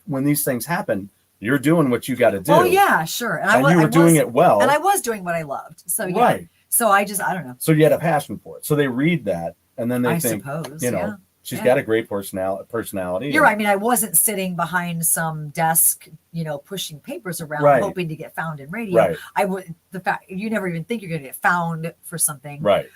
when these things happen, you're doing what you got to do. Oh yeah, sure. And you were doing it well. And I was doing what I loved. So yeah. Right. So I don't know. So you had a passion for it. So they read that, and then they think, suppose, she's got a great personality. You're right. I mean, I wasn't sitting behind some desk, pushing papers around, hoping to get found in radio. Right. The fact you never even think you're going to get found for something. Right.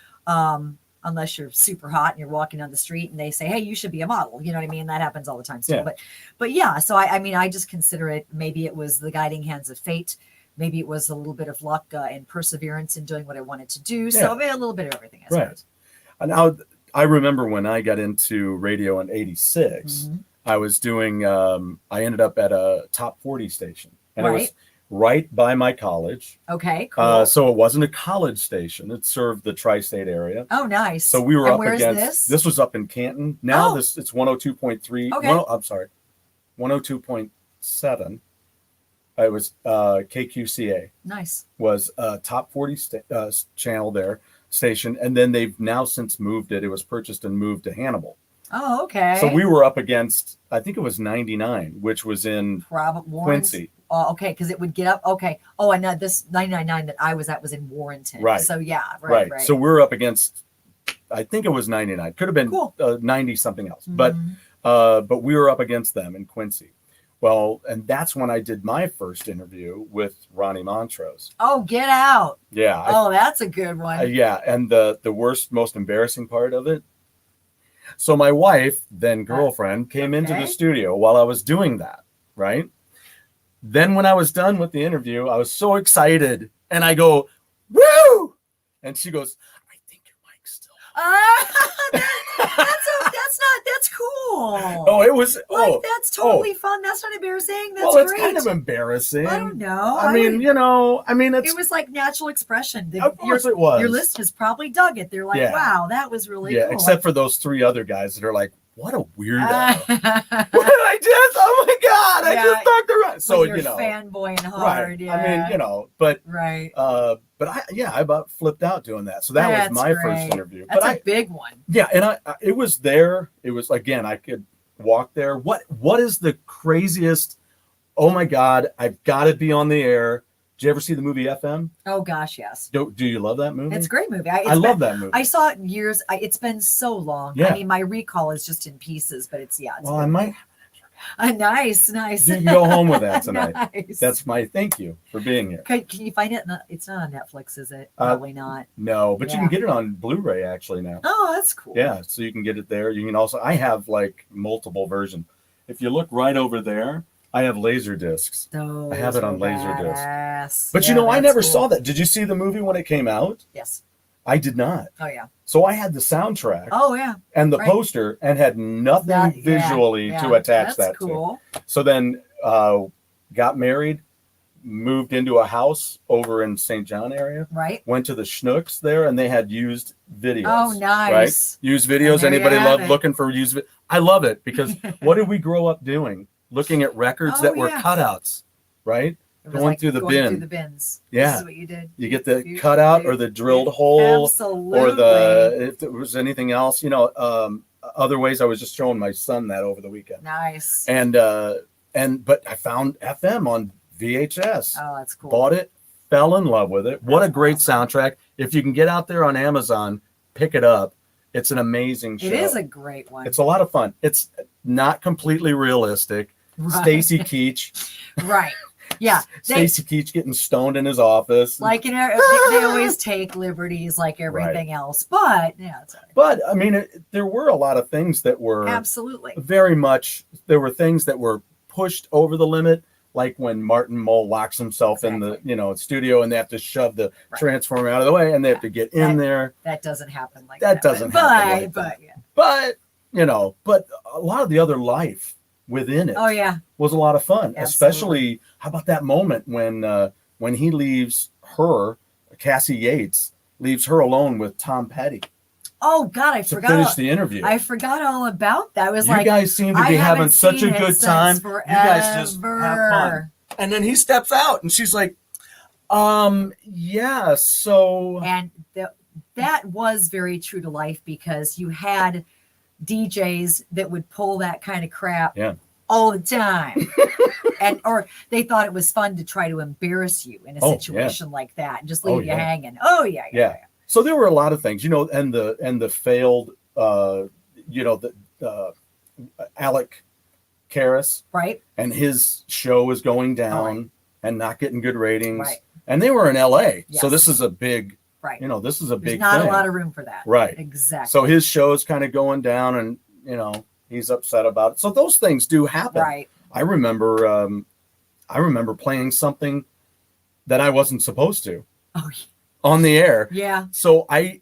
unless you're super hot and you're walking down the street and they say, hey, you should be a model. You know what I mean? That happens all the time still. Yeah. But yeah, so I mean, I just consider it, maybe it was the guiding hands of fate. Maybe it was a little bit of luck and perseverance in doing what I wanted to do. So I mean, a little bit of everything, I suppose. And now I remember when I got into radio in '86, I was doing, I ended up at a top 40 station, and it was right by my college. Okay, cool. So it wasn't a college station. It served the tri-state area. Oh, nice. So we were up where against, this was up in Canton. Now it's 102.3. Okay. I'm sorry, 102.7. It was KQCA. Nice. Was a top 40 channel there, station. And then they've now since moved it. It was purchased and moved to Hannibal. Oh, okay. So we were up against, I think it was 99, which was in Quincy. Oh, okay, because it would get up. Okay. Oh, and this 99.9 that I was at was in Warrenton. Right. So yeah, right. So we're up against, I think it was 99. Could have been 90 something else. But we were up against them in Quincy. Well, and that's when I did my first interview with Ronnie Montrose. Oh, get out. Yeah. Oh, that's a good one. Yeah. And the worst, most embarrassing part of it. So my wife, then girlfriend, came into the studio while I was doing that. Right. Then when I was done with the interview, I was so excited and I go, woo! And she goes, I think your mic's still. That's cool. Oh, it was. That's totally fun. That's not embarrassing. That's it's great. kind of embarrassing. I don't know. I mean, it was like natural expression. Of course it was. Your listeners probably dug it. They're like, wow, that was really cool. Except for those 3 other guys that are like, what a weirdo. What did I just? Oh my God, I just talked around. So, you're fanboying hard. Right. Yeah. I mean, but but I about flipped out doing that. So that was my first interview. That's a big one. Yeah, and it was there. It was, again, I could walk there. What is the craziest? Oh my God, I've got to be on the air. Did you ever see the movie FM? Oh gosh, yes. Do you love that movie? It's a great movie. I love that movie. I saw it years. It's been so long. Yeah. I mean, my recall is just in pieces, but it's well, I might. Nice. You can go home with that tonight. Nice. That's my thank you for being here. Can you find it? It's not on Netflix, is it? Probably not. No, but you can get it on Blu-ray actually now. Oh, that's cool. Yeah, so you can get it there. You can also, I have like multiple versions. If you look right over there, I have laser discs. I have it on laser discs. But I never saw that. Did you see the movie when it came out? Yes. I did not. Oh yeah. So I had the soundtrack. Oh yeah. And the poster, and had nothing visually to attach that to. So then got married, moved into a house over in St. John area. Right. Went to the Schnucks there, and they had used videos. Oh, nice. Right? Used videos. Anybody love looking for used? I love it because what did we grow up doing? Looking at records that were cutouts, right? Going through the bins. Yeah. This is what you did. You get the cutout or the drilled hole. Absolutely. Or if there was anything else, other ways. I was just showing my son that over the weekend. Nice. But I found FM on VHS. Oh, that's cool. Bought it, fell in love with it. What a great soundtrack. If you can get out there on Amazon, pick it up. It's an amazing show. It is a great one. It's a lot of fun. It's not completely realistic. Right. Stacy Keach. Right. Yeah. Stacy Keach getting stoned in his office. Like, they always take liberties like everything else. But, yeah. It's all right. But, I mean, there were a lot of things that were. Absolutely. Very much. There were things that were pushed over the limit. Like when Martin Mull locks himself in the studio and they have to shove the transformer out of the way and they have to get in there. That doesn't happen like that. That doesn't happen. But a lot of the other life within it was a lot of fun. Absolutely. Especially, how about that moment when he leaves her, Cassie Yates, leaves her alone with Tom Petty. Oh God, I forgot. To finish the interview. I forgot all about that. It was you guys seem to be having such a good time. Forever. You guys just have fun. And then he steps out and she's like, yeah, so. And that was very true to life because you had DJs that would pull that kind of crap all the time. or they thought it was fun to try to embarrass you in a situation like that and just leave you hanging. Oh yeah. So there were a lot of things, and the failed, Alec Karras, right? And his show was going down and not getting good ratings. Right. And they were in LA. Yes. So this is a big Right. You know, this is a There's big not thing. a lot of room for that. Right. Exactly. So his show's kind of going down, and you know, he's upset about it. So those things do happen. Right. I remember playing something that I wasn't supposed to Oh, on the air. yeah. So it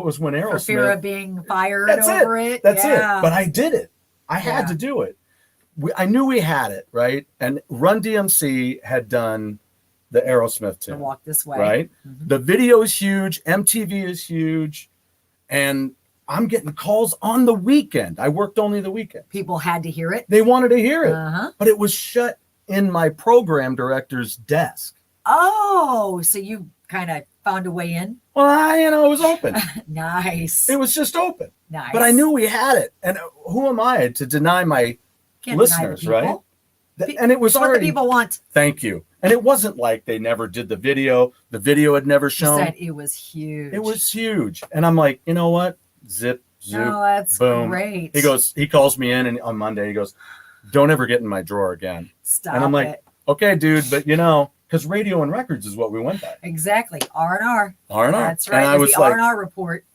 was when Aerosmith. For fear of being fired That's over it. That's yeah. it. But I did it. I had to do it. I knew we had it, right? And Run DMC had done the Aerosmith tune. To Walk This Way. Right? Mm-hmm. The video is huge. MTV is huge. And I'm getting calls on the weekend. I worked only the weekend. People had to hear it. They wanted to hear it. Uh-huh. But it was shut in my program director's desk. Oh, so you kind of found a way in? Well, it was open. Nice. It was just open. Nice. But I knew we had it. And who am I to deny my Can't listeners, deny the people. right? And it was It's what already. the people want. Thank you. And it wasn't like they never did the video. The video had never You shown. said it was huge. It was huge. And I'm like, you know what? Zip, zoop, No, that's boom. great. He calls me in, and on Monday he goes, don't ever get in my drawer again. Stop And I'm like, it. okay, dude, but because radio and records is what we went by. Exactly. R&R. R&R. That's right. And I was the like, R&R report.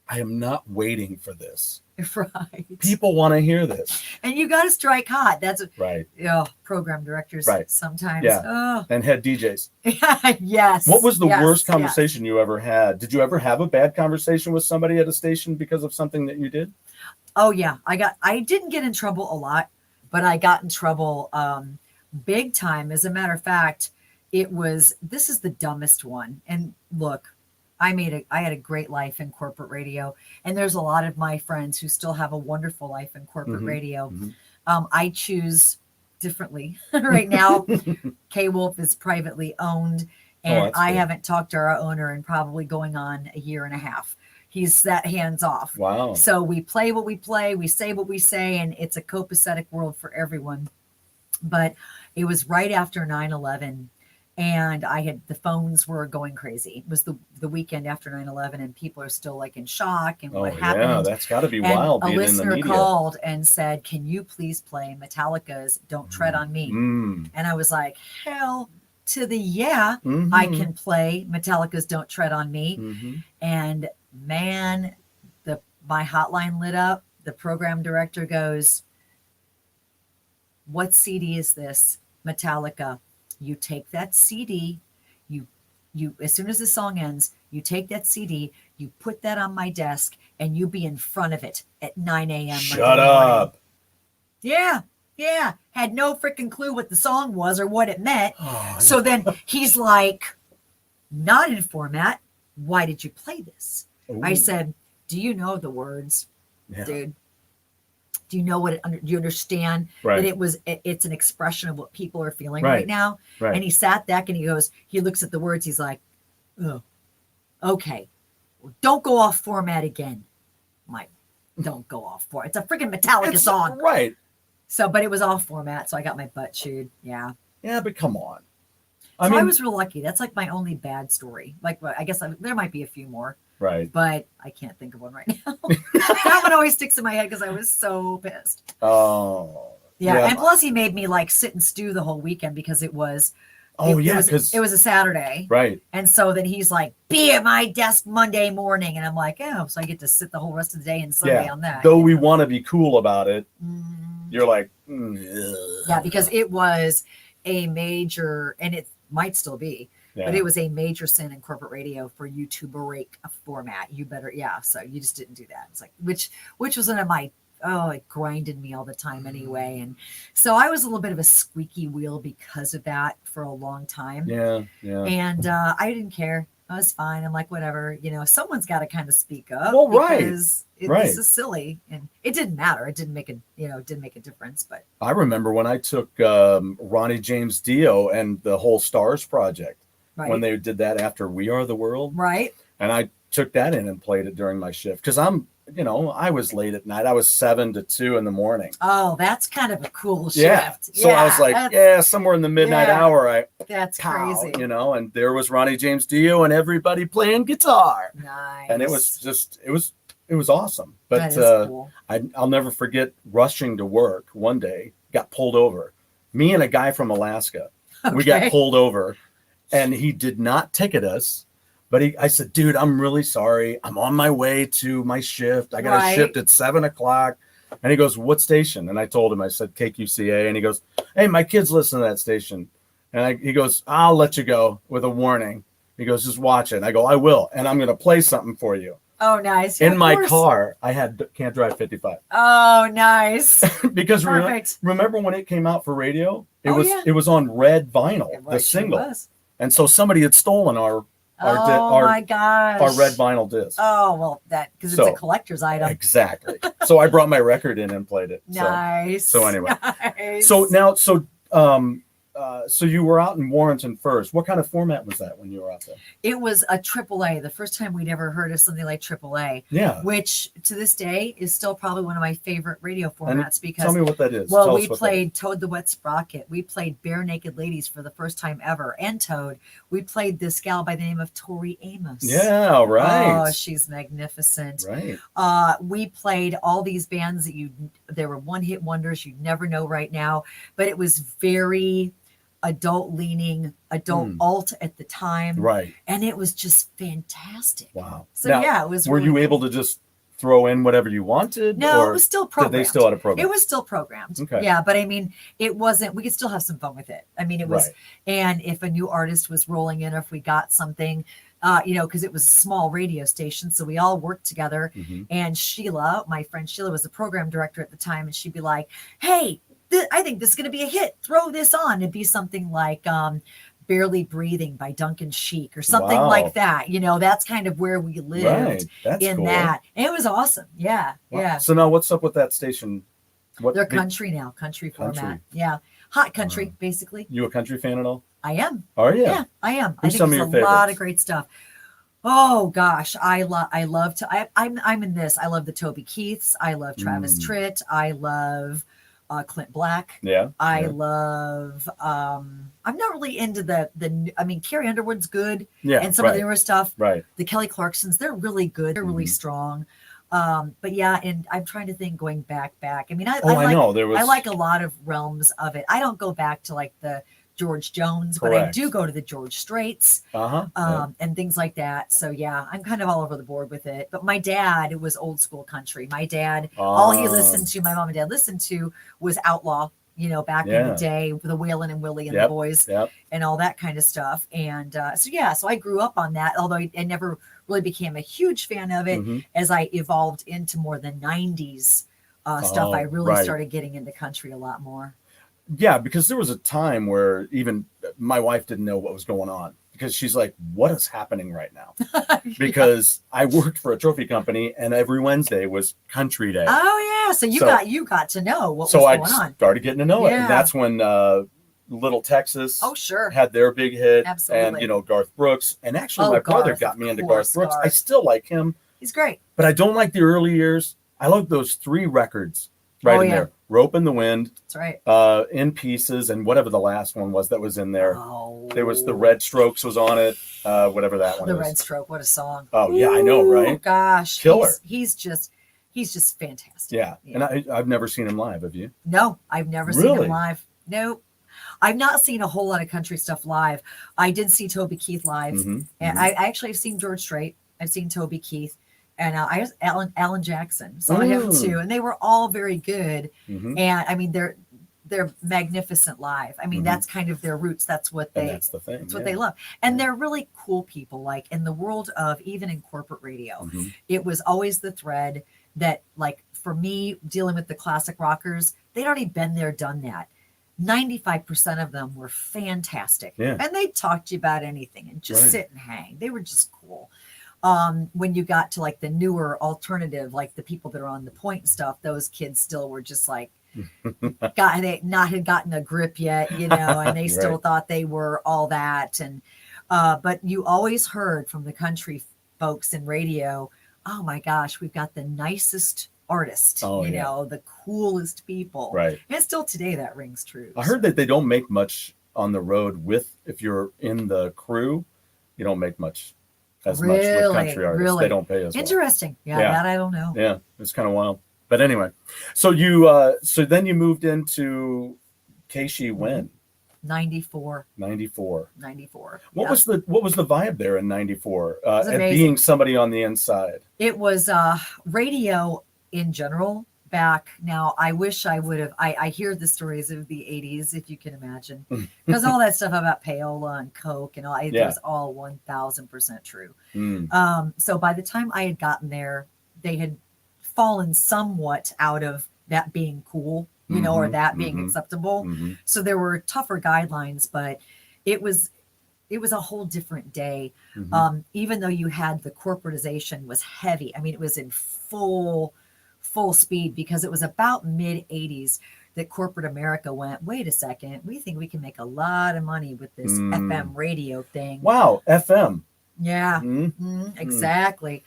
I am not waiting for this. Right. People want to hear this. And you got to strike hot. That's Right. program directors Right. sometimes. Yeah. Oh. And head DJs. Yes. What was the Yes. worst conversation you ever had? Did you ever have a bad conversation with somebody at a station because of something that you did? Oh yeah. I didn't get in trouble a lot, but I got in trouble big time. As a matter of fact, this is the dumbest one. And look, I had a great life in corporate radio, and there's a lot of my friends who still have a wonderful life in corporate Mm-hmm. radio. Mm-hmm. I choose differently right now. K-Wolf is privately owned, and I cool. haven't talked to our owner in probably going on a year and a half. He's that hands off. Wow. So we play what we play, we say what we say, and it's a copacetic world for everyone. But it was right after 9/11. And the phones were going crazy. It was the weekend after 9/11, and people are still like in shock and what happened. Yeah, that's got to be And wild. a Being in the listener media. called and said, "Can you please play Metallica's Don't Tread on Me?" Mm. And I was like, "Hell to the yeah, Mm-hmm. I can play Metallica's Don't Tread on Me." Mm-hmm. And man, my hotline lit up. The program director goes, "What CD is this?" Metallica. You take that CD, you as soon as the song ends, you take that CD, you put that on my desk, and you be in front of it at 9 a.m. Shut up. Yeah. Had no freaking clue what the song was or what it meant. Oh, So then he's like, not in format. Why did you play this? Ooh. I said, do you know the words, Yeah. dude? Do you know what do you understand Right. that it's an expression of what people are feeling Right. right now? Right. And he sat back and he looks at the words. He's like, oh, okay. Well, don't go off format again. I'm like, don't go off format. It's a freaking Metallica song. Right. So, but it was off format. So I got my butt chewed. Yeah. Yeah, but come on. I was real lucky. That's like my only bad story. Like, I guess there might be a few more, right. but I can't think of one right now. That one always sticks in my head because I was so pissed. Oh. Yeah. And plus he made me like sit and stew the whole weekend because it was because it was a Saturday. right. And so then he's like, be at my desk Monday morning. And I'm like, oh, so I get to sit the whole rest of the day and Sunday on that. Though we want to be cool about it, Mhm. you're like, Yeah, because it was a major, and it might still be, but it was a major sin in corporate radio for you to break a format. You better, so you just didn't do that. It's like, which was one of my, it grinded me all the time anyway. And so I was a little bit of a squeaky wheel because of that for a long time. Yeah. And I didn't care. I was fine. I'm like, whatever, someone's got to kind of speak up. Well, right. Because this is silly. And it didn't matter. It didn't make a difference. But I remember when I took Ronnie James Dio and the whole Stars project, when they did that after We Are the World. Right. And I took that in and played it during my shift. Because I was late at night. I was 7 to 2 in the morning. Oh, that's kind of a cool shift. Yeah. So I was like, somewhere in the midnight hour, that's crazy. And there was Ronnie James Dio and everybody playing guitar. Nice. And it was awesome. But that is cool. I'll never forget rushing to work one day, got pulled over. Me and a guy from Alaska, we got pulled over, and he did not ticket us, But I said, dude, I'm really sorry. I'm on my way to my shift. I got a shift at 7:00. And he goes, what station? And I told him, I said, KQCA. And he goes, hey, my kids listen to that station. And he goes, I'll let you go with a warning. He goes, just watch it. And I go, I will. And I'm going to play something for you. Oh, nice. In my car, I had Can't Drive 55. Oh, nice. Because remember when it came out for radio? It was on red vinyl, the single. And so somebody had stolen our my gosh, our red vinyl disc. Oh, well, because it's a collector's item. Exactly. So I brought my record in and played it. Nice. So anyway. Nice. So you were out in Warrenton first. What kind of format was that when you were out there? It was a AAA. The first time we'd ever heard of something like AAA. Yeah. Which to this day is still probably one of my favorite radio formats. Because tell me what that is. Well, we played Toad the Wet Sprocket. We played Bare Naked Ladies for the first time ever, and Toad. We played this gal by the name of Tori Amos. Yeah, right. Oh, she's magnificent. Right. We played all these bands that they were one-hit wonders you'd never know right now, but it was very adult leaning, adult alt at the time. Right. And it was just fantastic. Wow. So now, it was were really you cool. able to just throw in whatever you wanted? No, it was still programmed. They still had a program? It was still programmed. Okay. Yeah, but I mean, it wasn't, we could still have some fun with it. I mean, it was, and if a new artist was rolling in, or if we got something, because it was a small radio station, so we all worked together. And Sheila, my friend Sheila, was the program director at the time, and she'd be like, hey, I think this is going to be a hit. Throw this on. It'd be something like Barely Breathing by Duncan Sheik or something like that. That's kind of where we lived in that. And it was awesome. Yeah. Wow. Yeah. So now what's up with that station? They're country now, country format. Yeah. Hot country, basically. You a country fan at all? I am. Are you? Yeah, I am. Who's I think some of your favorites? A lot of great stuff. Oh gosh, I love to. I'm in this. I love the Toby Keiths. I love Travis Tritt. I love Clint Black. Yeah. I love. I'm not really into the. I mean, Carrie Underwood's good. Yeah. And some of the newer stuff. Right. The Kelly Clarksons, they're really good. They're really strong. But yeah, and I'm trying to think going back. I mean, I like a lot of realms of it. I don't go back to like the George Jones, but I do go to the George Straits, and things like that. So yeah, I'm kind of all over the board with it. But my dad, it was old school country. My dad, all he listened to, my mom and dad listened to was outlaw, back in the day, the Waylon and Willie and the boys and all that kind of stuff. And so I grew up on that, although I never really became a huge fan of it. As I evolved into more the 90s stuff, I really started getting into country a lot more. Yeah, because there was a time where even my wife didn't know what was going on, because she's like, what is happening right now? Because I worked for a trophy company and every Wednesday was country day. Oh yeah. So you got to know what was going on. So I started getting to know it. And that's when Little Texas had their big hit. Absolutely. And Garth Brooks. And actually my brother got me into Garth Brooks. I still like him. He's great. But I don't like the early years. I like those 3 records in there. Rope in the Wind. That's right. In Pieces, and whatever the last one was that was in there. Oh. There was The Red Strokes was on it. Whatever that one is. The Red Stroke, what a song. Oh, yeah, I know, right? Gosh. Killer. He's just fantastic. Yeah. And I've never seen him live, have you? No, I've never seen him live. Nope. I've not seen a whole lot of country stuff live. I did see Toby Keith live. And I actually have seen George Strait. I've seen Toby Keith. And Alan Jackson. So I have 2, and they were all very good. And I mean, they're magnificent live. I mean, that's kind of their roots. That's what that's the thing. That's what they love. And they're really cool people. Like in the world of even in corporate radio, it was always the thread that, like, for me, dealing with the classic rockers, they'd already been there, done that. 95% of them were fantastic, and they'd talk to you about anything and just sit and hang. They were just cool. When you got to like the newer alternative, like the people that are on The Point and stuff, those kids still were just like, had gotten a grip yet, and they still thought they were all that. And, but you always heard from the country folks in radio, oh my gosh, we've got the nicest artist, the coolest people. Right. And still today that rings true. I heard that they don't make much on the road if you're in the crew, you don't make much. Much with country artists. They don't pay as well. Interesting. Yeah, that I don't know. Yeah, it's kind of wild. But anyway, so then you moved into Katy when? 94. 94. 94. What was the vibe there in 94? was At amazing. being somebody on the inside. It was radio in general back. Now, I wish I would have. I hear the stories of the 80s, if you can imagine, because all that stuff about payola and Coke and all, it was all 1000% true. So by the time I had gotten there, they had fallen somewhat out of that being cool, or that being acceptable. So there were tougher guidelines, but it was a whole different day. Even though you had the corporatization was heavy. I mean, it was in full speed, because it was about mid 80s that corporate America went, wait a second, we think we can make a lot of money with this FM radio thing. Wow, FM. Yeah, exactly.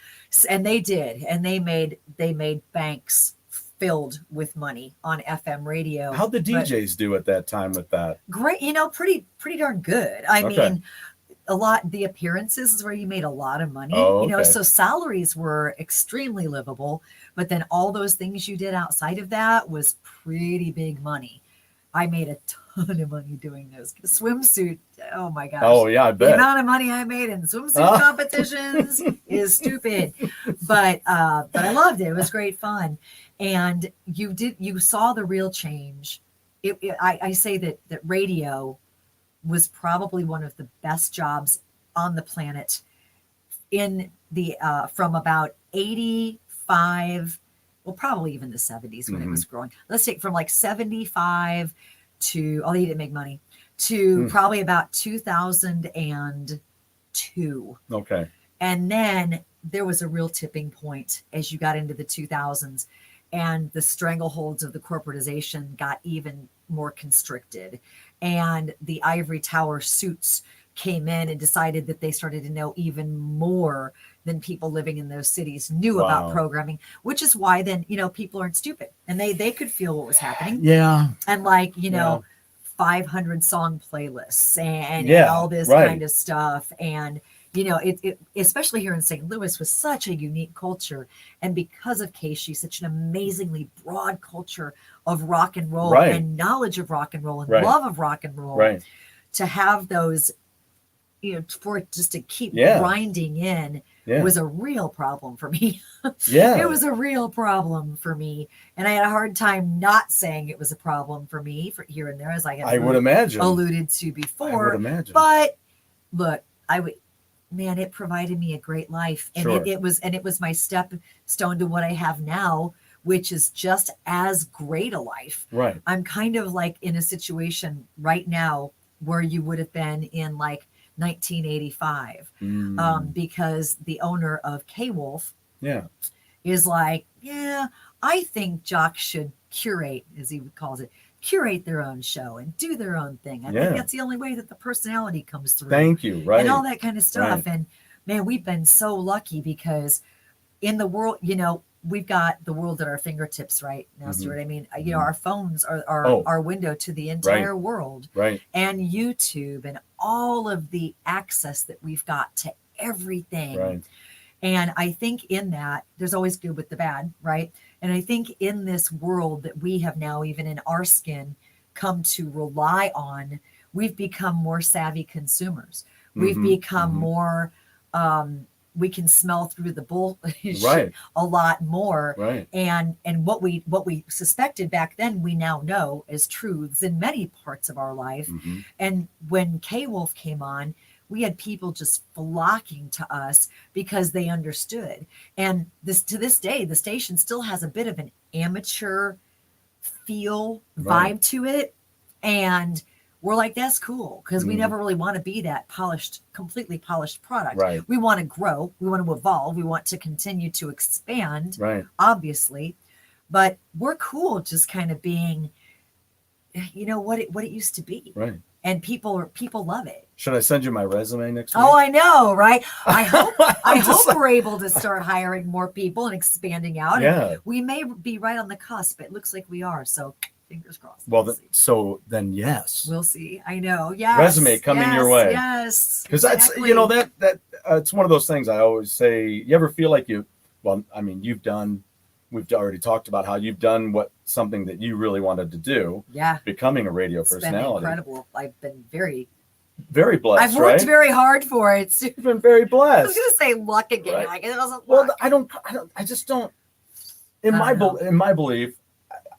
And they did, and they made banks filled with money on FM radio. How'd the DJs do at that time with that? Great, pretty darn good. I mean, the appearances is where you made a lot of money. So salaries were extremely livable, but then all those things you did outside of that was pretty big money. I made a ton of money doing those. Swimsuit, oh my gosh. Oh yeah, I bet. The amount of money I made in swimsuit competitions is stupid. But I loved it. It was great fun. And you saw the real change. I say that radio was probably one of the best jobs on the planet in the from about 85, well, probably even the 70s when it was growing. Let's take from like 75 to, oh, they didn't make money, to probably about 2002. Okay. And then there was a real tipping point as you got into the 2000s, and the strangleholds of the corporatization got even more constricted. And the ivory tower suits came in and decided that they started to know even more than people living in those cities knew about programming, which is why then, people aren't stupid, and they could feel what was happening. Yeah. And 500 song playlists and all this kind of stuff. And, it especially here in St. Louis was such a unique culture. And because of Casey, such an amazingly broad culture of rock and roll and knowledge of rock and roll and love of rock and roll, to have those, for it just to keep grinding in was a real problem for me. It was a real problem for me. And I had a hard time not saying it was a problem for me for here and there, as I would imagine alluded to before. I would imagine. But look, it provided me a great life. And it was my stepstone to what I have now, which is just as great a life. Right. I'm kind of like in a situation right now where you would have been in like 1985, because the owner of K-Wolf is like, I think jocks should curate, as he calls it, curate their own show and do their own thing. I think that's the only way that the personality comes through. Thank you. Right. And all that kind of stuff. Right. And man, we've been so lucky, because in the world, we've got the world at our fingertips right now, Stuart. I mean, our phones are our window to the entire world, and YouTube and all of the access that we've got to everything. Right. And I think in that, there's always good with the bad, right? And I think in this world that we have now, even in our skin, come to rely on, we've become more savvy consumers. We've become more, we can smell through the bullshit a lot more. Right. And what we suspected back then, we now know as truths in many parts of our life. And when K-Wolf came on, we had people just flocking to us because they understood. And to this day, the station still has a bit of an amateur feel vibe to it. And we're like, that's cool, because we never really want to be that completely polished product. Right. We want to grow. We want to evolve. We want to continue to expand, obviously. But we're cool just kind of being, what it used to be. Right. And people love it. Should I send you my resume next week? Oh, I know, right? I hope we're able to start hiring more people and expanding out. Yeah. And we may be right on the cusp. It looks like we are. So fingers crossed. Well, then yes. We'll see. I know. Yes. Resume coming your way. Yes. Because that's, it's one of those things I always say. You ever feel like you've done we've already talked about how you've done something that you really wanted to do. Yeah. Becoming a radio personality. It's been incredible. I've been very blessed. I've worked very hard for it. You've been very blessed. I was going to say luck again. Right. Like, it wasn't well, luck. I just don't. In my belief,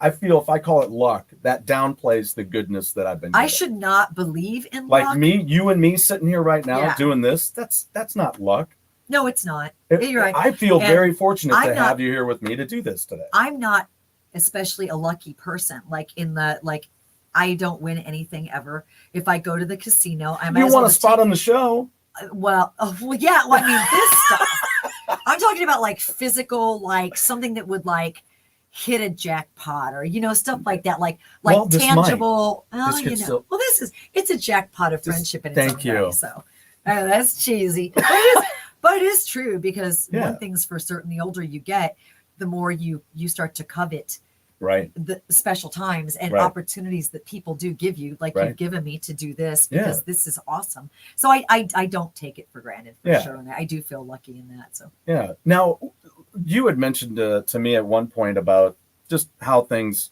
I feel if I call it luck, that downplays the goodness that I've been doing. I should not believe in luck. luck. You and me sitting here right now doing this, that's not luck. No, it's not. You're right. I feel very fortunate to have you here with me to do this today. I'm not especially a lucky person. Like I don't win anything ever. If I go to the casino, I might You want a spot on the show. Well, yeah. Well, I mean, this stuff. I'm talking about like physical, like something that would like hit a jackpot or, stuff like that. Like tangible. It's a jackpot of friendship in its own way. So that's cheesy. But it is true because one thing's for certain, the older you get, the more you start to covet the special times and opportunities that people do give you, like you've given me to do this because this is awesome. So I don't take it for granted for sure. And I do feel lucky in that. So now you had mentioned to me at one point about just how things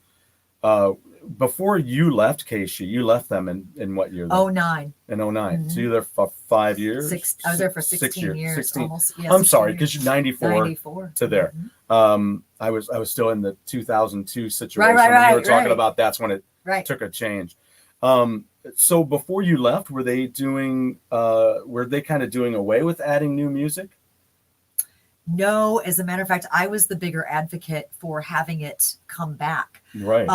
before you left Katy, you left them in what year? 09. In 09. Mm-hmm. So you were there for 5 years? I was there for 16 years. 16. Almost. Yeah, I'm sorry, because you're 94 to there. Mm-hmm. I was still in the 2002 situation. Right, we were talking about that's when it took a change. So before you left, were they kind of doing away with adding new music? No, as a matter of fact, I was the bigger advocate for having it come back. Right.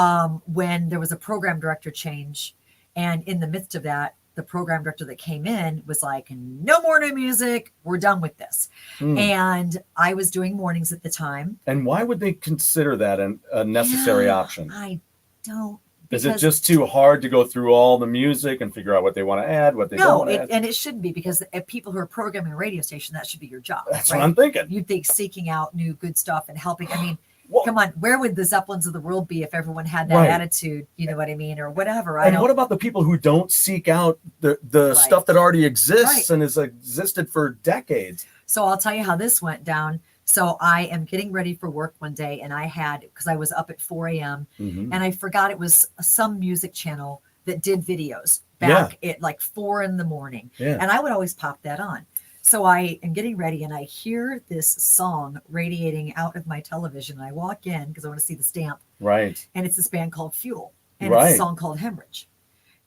When there was a program director change, and in the midst of that, the program director that came in was like, no more new music. We're done with this. And I was doing mornings at the time. And why would they consider that a necessary option? I don't. Is it just too hard to go through all the music and figure out what they want to add, what they don't want to add? And it shouldn't be, because if people who are programming a radio station, that should be your job. That's what I'm thinking. You'd think seeking out new good stuff and helping. I mean, come on, where would the Zeppelins of the world be if everyone had that attitude? You know what I mean? Or whatever. What about the people who don't seek out the stuff that already exists and has existed for decades? So I'll tell you how this went down. So I am getting ready for work one day, and because I was up at 4 a.m. And I forgot it was some music channel that did videos back at like 4 in the morning. And I would always pop that on. So I am getting ready, and I hear this song radiating out of my television. I walk in because I want to see the stamp. Right. And it's this band called Fuel. And it's a song called Hemorrhage.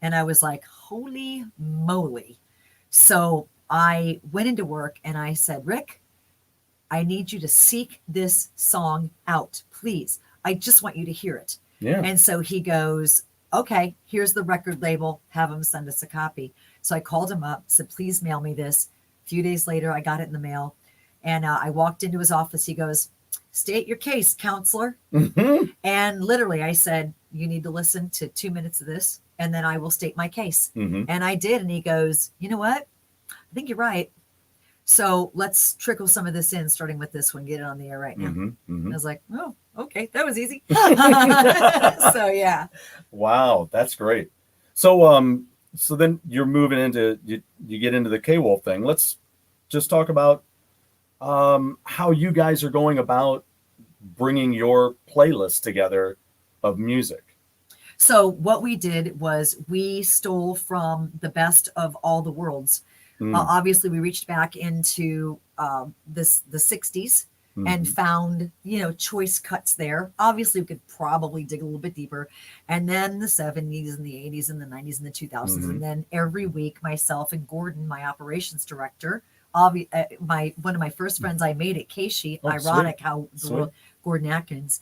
And I was like, holy moly. So I went into work and I said, Rick, I need you to seek this song out, please. I just want you to hear it. And so he goes, okay, here's the record label. Have them send us a copy. So I called him up, said, please mail me this. A few days later, I got it in the mail. And I walked into his office. He goes, state your case, counselor. And literally I said, you need to listen to 2 minutes of this, and then I will state my case. And I did. And he goes, you know what? I think you're right. So let's trickle some of this in, starting with this one, get it on the air right now. I was like, oh, okay, that was easy. So yeah. Wow, that's great. So so then you're moving into you get into the K-Wolf thing. Let's just talk about how you guys are going about bringing your playlist together of music. So what we did was we stole from the best of all the worlds. Obviously, we reached back into the 60s and found, choice cuts there. Obviously, we could probably dig a little bit deeper. And then the 70s and the 80s and the 90s and the 2000s. And then every week, myself and Gordon, my operations director, one of my first friends I made at Katy, ironic how the world, Gordon Atkins,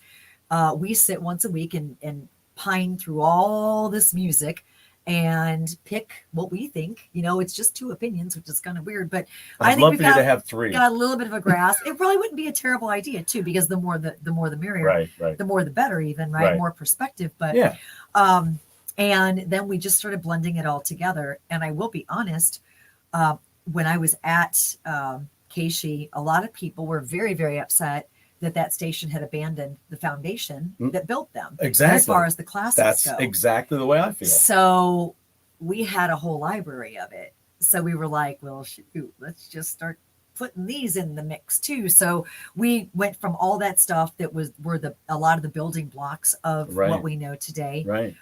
we sit once a week and pine through all this music and pick what we think. It's just two opinions, which is kind of weird, but I think love for you to have three. Got a little bit of a grasp. It probably wouldn't be a terrible idea too, because the more the merrier, right. The more the better, even right. More perspective. But and then we just started blending it all together. And I will be honest, when I was at Katy, a lot of people were very, very upset that station had abandoned the foundation that built them. Exactly. As far as the classics go. That's exactly the way I feel. So we had a whole library of it. So we were like, well, shoot, let's just start putting these in the mix too. So we went from all that stuff that were a lot of the building blocks of what we know today. Right.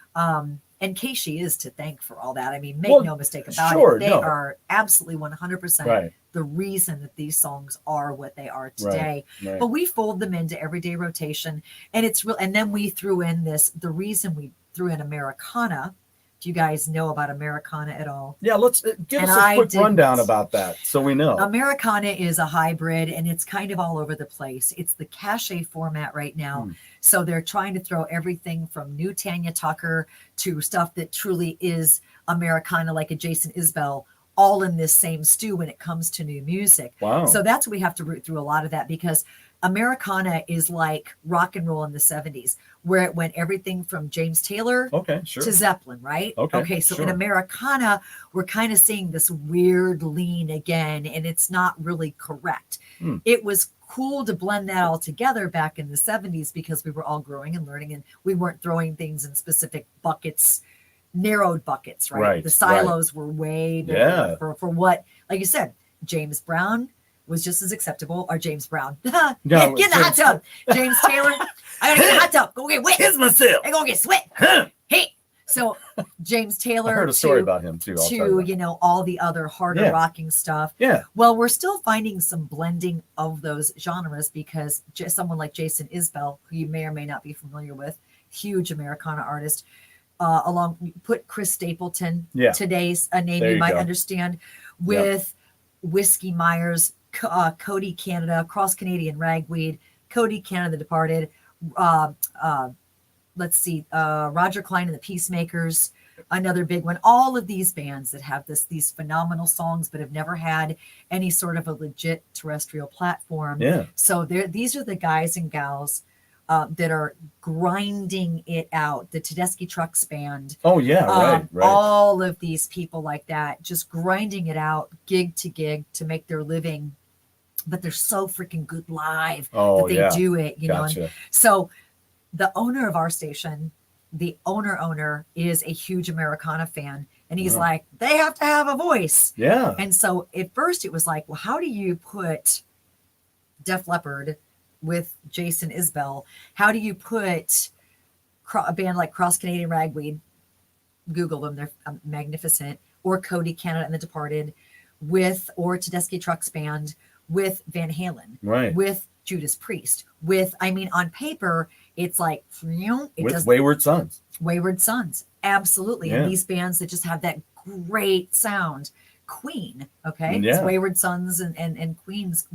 And Katy is to thank for all that. I mean, make no mistake about it. They are absolutely 100% the reason that these songs are what they are today. Right. But we fold them into everyday rotation, and it's real. And then we threw in the reason we threw in Americana. Do you guys know about Americana at all? Yeah, let's give us a quick rundown about that so we know. Americana is a hybrid, and it's kind of all over the place. It's the cachet format right now. So they're trying to throw everything from new Tanya Tucker to stuff that truly is Americana, like a Jason Isbell, all in this same stew when it comes to new music. Wow. So that's what we have to root through a lot of that, because Americana is like rock and roll in the 70s, where it went everything from James Taylor to Zeppelin, right? Okay, so in Americana, we're kind of seeing this weird lean again, and it's not really correct. It was cool to blend that all together back in the 70s because we were all growing and learning, and we weren't throwing things in specific buckets, narrowed buckets, right? The silos were way bigger for what, like you said, James Brown was just as acceptable, or James Brown. Get in the hot tub. James Taylor, I gotta get in the hot tub. Go get wet. Here's myself. I go get sweat. Hey. So James Taylor. I heard a story about him too. To all the other harder rocking stuff. Yeah. Well, we're still finding some blending of those genres because someone like Jason Isbell, who you may or may not be familiar with, huge Americana artist, put Chris Stapleton, today's a name you might understand, with Whiskey Myers, Cody Canada, Cross Canadian Ragweed, Cody Canada, The Departed, Roger Clyne and the Peacemakers, another big one. All of these bands that have these phenomenal songs but have never had any sort of a legit terrestrial platform. Yeah. So these are the guys and gals that are grinding it out. The Tedeschi Trucks Band. Oh yeah, right. All of these people like that, just grinding it out, gig to gig, to make their living. But they're so freaking good live that they do it, know. And so the owner of our station, the owner is a huge Americana fan. And he's like, they have to have a voice. Yeah. And so at first it was like, well, how do you put Def Leppard with Jason Isbell? How do you put a band like Cross Canadian Ragweed? Google them, they're magnificent. Or Cody Canada and the Departed or Tedeschi Trucks Band with Van Halen, with Judas Priest, on paper, it's like, with Wayward Sons. Wayward Sons, absolutely. And these bands that just have that great sound. Queen, it's Wayward Sons and Queen's,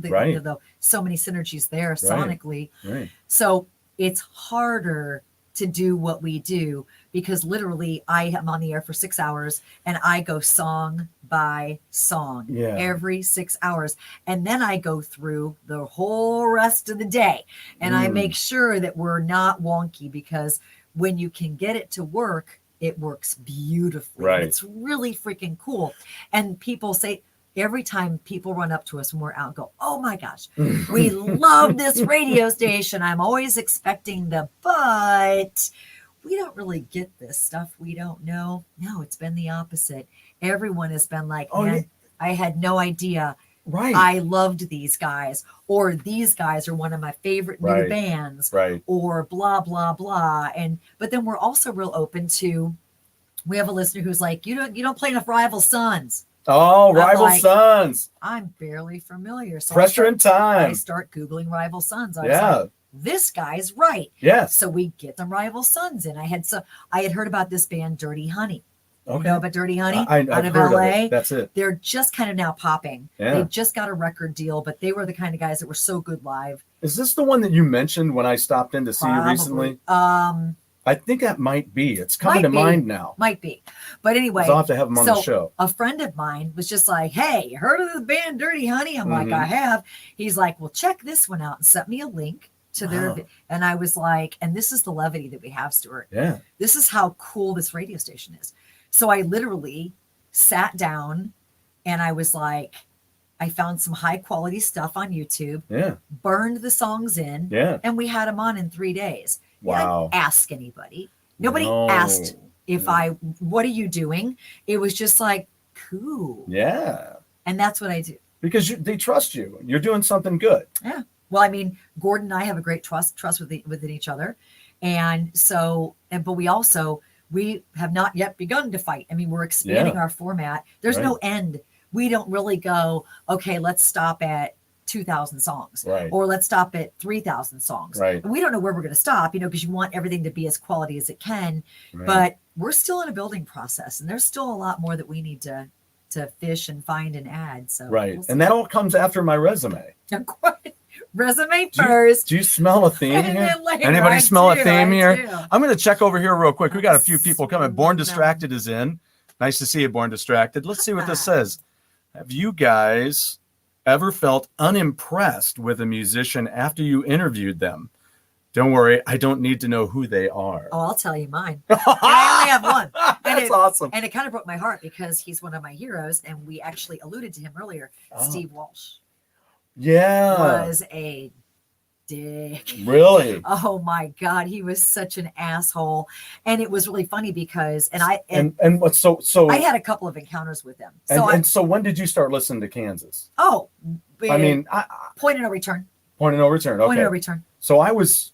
so many synergies there sonically. Right. So it's harder to do what we do because literally I am on the air for 6 hours and I go song by song every 6 hours. And then I go through the whole rest of the day and I make sure that we're not wonky, because when you can get it to work, it works beautifully. Right. It's really freaking cool. And people say, every time people run up to us when we're out and go, oh my gosh, we love this radio station. I'm always expecting but we don't really get this stuff. We don't know. No, it's been the opposite. Everyone has been like, I had no idea. Right. I loved these guys, or these guys are one of my favorite new bands, or blah, blah, blah. But then we're also real open to, we have a listener who's like, you don't play enough Rival Sons. Oh, Rival Sons. I'm barely familiar. So Pressure in Time. I start Googling Rival Sons. I was like, this guy's right. Yes. So we get them Rival Sons in. I had heard about this band, Dirty Honey. Okay. You know about Dirty Honey? Out of LA. That's it. They're just kind of now popping. Yeah. They just got a record deal, but they were the kind of guys that were so good live. Is this the one that you mentioned when I stopped in to see you recently? I think that might be. It's coming to mind now. Might be. But anyway. I'll have to have them on the show. A friend of mine was just like, hey, you heard of the band Dirty Honey? I'm like, I have. He's like, well, check this one out, and sent me a link to their. And I was like, and this is the levity that we have, Stuart. Yeah. This is how cool this radio station is. So I literally sat down and I was like, I found some high quality stuff on YouTube. Yeah. Burned the songs in. Yeah. And we had them on in 3 days. Wow. I didn't ask anybody. Nobody asked what are you doing? It was just like, cool. Yeah. And that's what I do. because they trust you. You're doing something good. Yeah. Well, I mean, Gordon and I have a great trust within each other. And so, but we have not yet begun to fight. I mean, we're expanding our format. There's no end. We don't really go, okay, let's stop at 2,000 songs or let's stop at 3,000 songs. Right. And we don't know where we're going to stop, because you want everything to be as quality as it can. Right. But we're still in a building process, and there's still a lot more that we need to fish and find and add. So right. And that all comes after my resume. Resume first. Do you smell a theme here? Anybody smell a theme here? I'm going to check over here real quick. We got a few people coming. Born Distracted is in. Nice to see you, Born Distracted. Let's see what this says. Have you guys ever felt unimpressed with a musician after you interviewed them? Don't worry, I don't need to know who they are. Oh, I'll tell you mine. I only have one. That's awesome. And it kind of broke my heart because he's one of my heroes, and we actually alluded to him earlier. Steve Walsh. Yeah. Was a dick. Really? Oh my God, he was such an asshole. And it was really funny because and what so I had a couple of encounters with him. So when did you start listening to Kansas? Oh, I mean, Point of No Return. Point of No Return. Okay. Point of No Return. So I was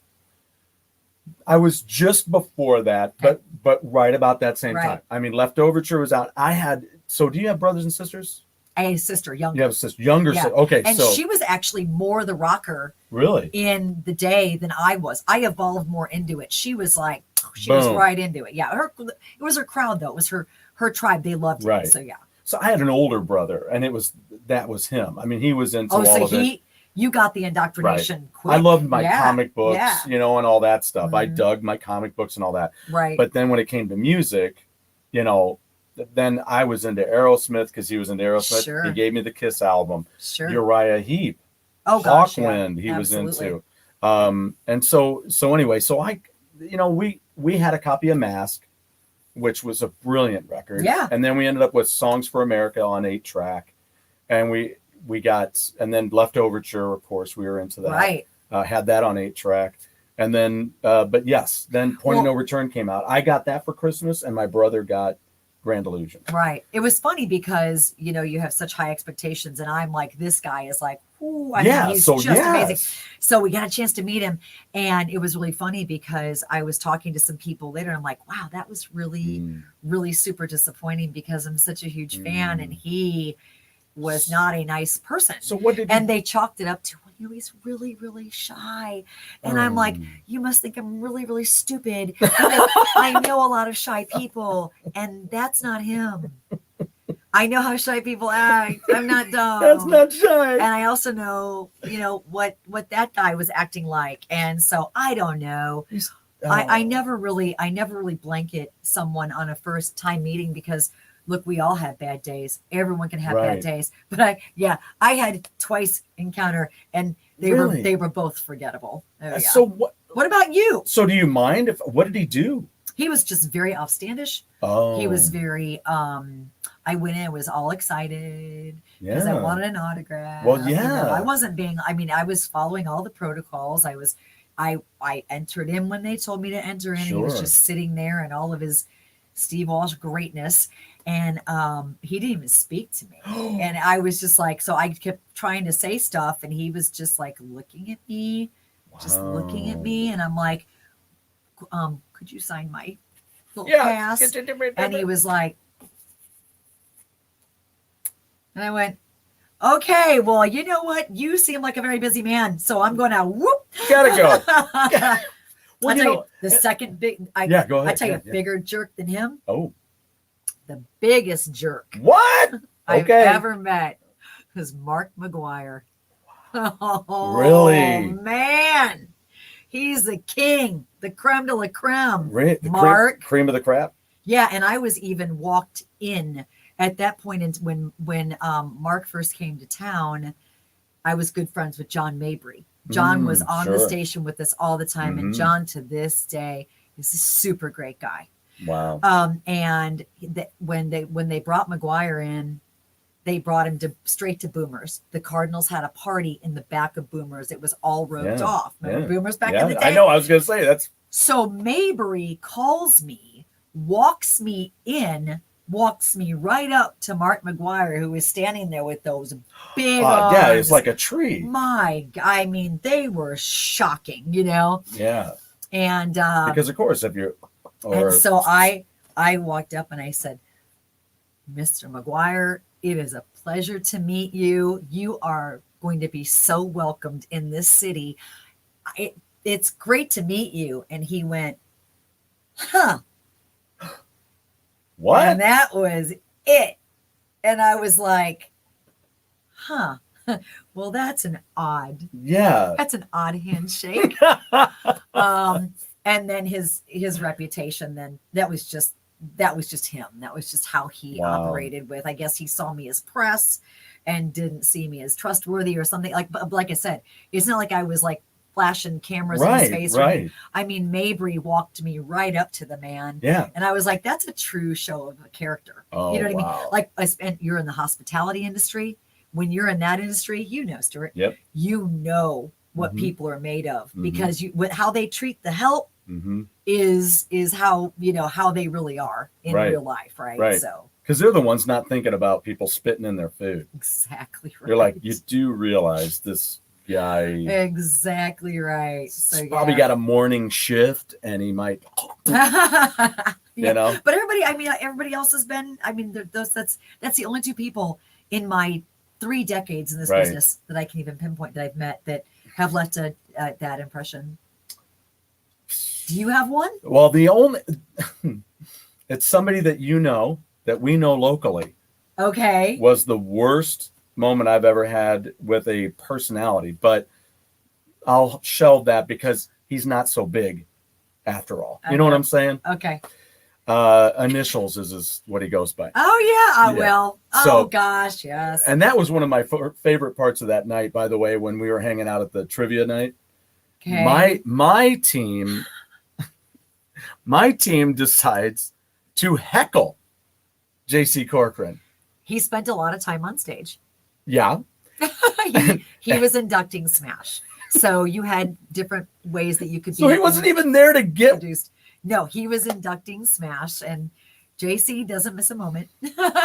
just before that, but right about that same time. I mean, Left Overture was out. So do you have brothers and sisters? A sister, younger. You have a sister, younger sister. Okay, and she was actually more the rocker, really, in the day than I was. I evolved more into it. She was like, was right into it. Yeah, it was her crowd though. It was her tribe. They loved it. So yeah. So I had an older brother, and that was him. I mean, he was into all of it. You got the indoctrination quick. I loved my comic books, and all that stuff. Mm-hmm. I dug my comic books and all that. Right. But then when it came to music, then I was into Aerosmith because he was into Aerosmith. Sure. He gave me the Kiss album. Sure. Uriah Heep. Oh gosh. Hawkwind he was into. And so anyway, so we had a copy of Mask, which was a brilliant record. Yeah. And then we ended up with Songs for America on 8-track. And we got, and then Left Overture, of course, we were into that. Right. Had that on 8-track. And then, but yes, then Point of No Return came out. I got that for Christmas, and my brother got Grand Illusion. Right. It was funny because, you have such high expectations, and I'm like, this guy is like, ooh, I mean, he's just amazing. So we got a chance to meet him, and it was really funny because I was talking to some people later. And I'm like, wow, that was really, really super disappointing because I'm such a huge fan, and he was not a nice person. So what did they chalked it up to, he's really, really shy. And I'm like, you must think I'm really, really stupid. I know a lot of shy people, and that's not him. I know how shy people act. I'm not dumb. That's not shy. And I also know, what that guy was acting like. And so I don't know. I never really blanket someone on a first time meeting because look, we all have bad days. Everyone can have bad days. But I had twice encounter, and they were both forgettable. Oh, yeah. So what about you? So do you mind what did he do? He was just very outstandish. Oh. He was very I went in, was all excited because I wanted an autograph. Well, yeah. I wasn't I was following all the protocols. I entered in when they told me to enter in. Sure. He was just sitting there in all of his Steve Walsh greatness. And he didn't even speak to me. And I was just like, so I kept trying to say stuff, and he was just like looking at me, just looking at me. And I'm like, could you sign my little pass? And he was like, and I went, okay, well, you know what? You seem like a very busy man. So I'm going to whoop. Gotta go. Well, I'll tell you, the second big, go ahead. I tell you, a bigger jerk than him. Oh. The biggest jerk I've ever met was Mark McGuire. Oh, really? Man. He's the king, the creme de la creme. Mark. Cream of the crap? Yeah, and I was even walked in at that point when Mark first came to town. I was good friends with John Mabry. John was on the station with us all the time, and John to this day is a super great guy. Wow. And when they brought McGuire in, they brought him straight to Boomers. The Cardinals had a party in the back of Boomers. It was all roped off. Remember Boomers back in the day? I know. I was going to say that's. So Mabry calls me, walks me in walks me right up to Mark McGuire, who was standing there with those big yeah, arms. it's like a tree. I mean, they were shocking, Yeah. And Because of course, if you're, and so I walked up and I said, Mr. McGuire, it is a pleasure to meet you. You are going to be so welcomed in this city. It's great to meet you. And he went, huh. What? And that was it. And I was like, huh. Well, that's an odd handshake. And then his reputation, then that was just him. That was just how he operated with, I guess he saw me as press and didn't see me as trustworthy or something. Like I said, it's not like I was like flashing cameras in his face. Right. I mean, Mabry walked me right up to the man. Yeah. And I was like, that's a true show of a character. Oh, you know what I wow. mean? Like, you're in the hospitality industry. When you're in that industry, Stuart, Yep. you know what people are made of, because how they treat the help is how, how they really are in real life. Right. So, because they're the ones not thinking about people spitting in their food. Exactly right. You're like, you do realize this guy. Exactly right. So he's probably got a morning shift and he might, But everybody else has been, that's the only two people in my 3 decades in this business that I can even pinpoint that I've met that have left that impression. Do you have one? Well, it's somebody that that we know locally. Okay. Was the worst moment I've ever had with a personality, but I'll shelve that because he's not so big after all. You know what I'm saying? Okay. Initials is what he goes by. Oh yeah, well. Oh gosh, yes. And that was one of my favorite parts of that night, by the way, when we were hanging out at the trivia night. Okay. My team decides to heckle JC Corcoran. He spent a lot of time on stage. Yeah. he was inducting Smash. So you had different ways that you could be. So he wasn't even there to get produced. No, he was inducting Smash, and JC doesn't miss a moment.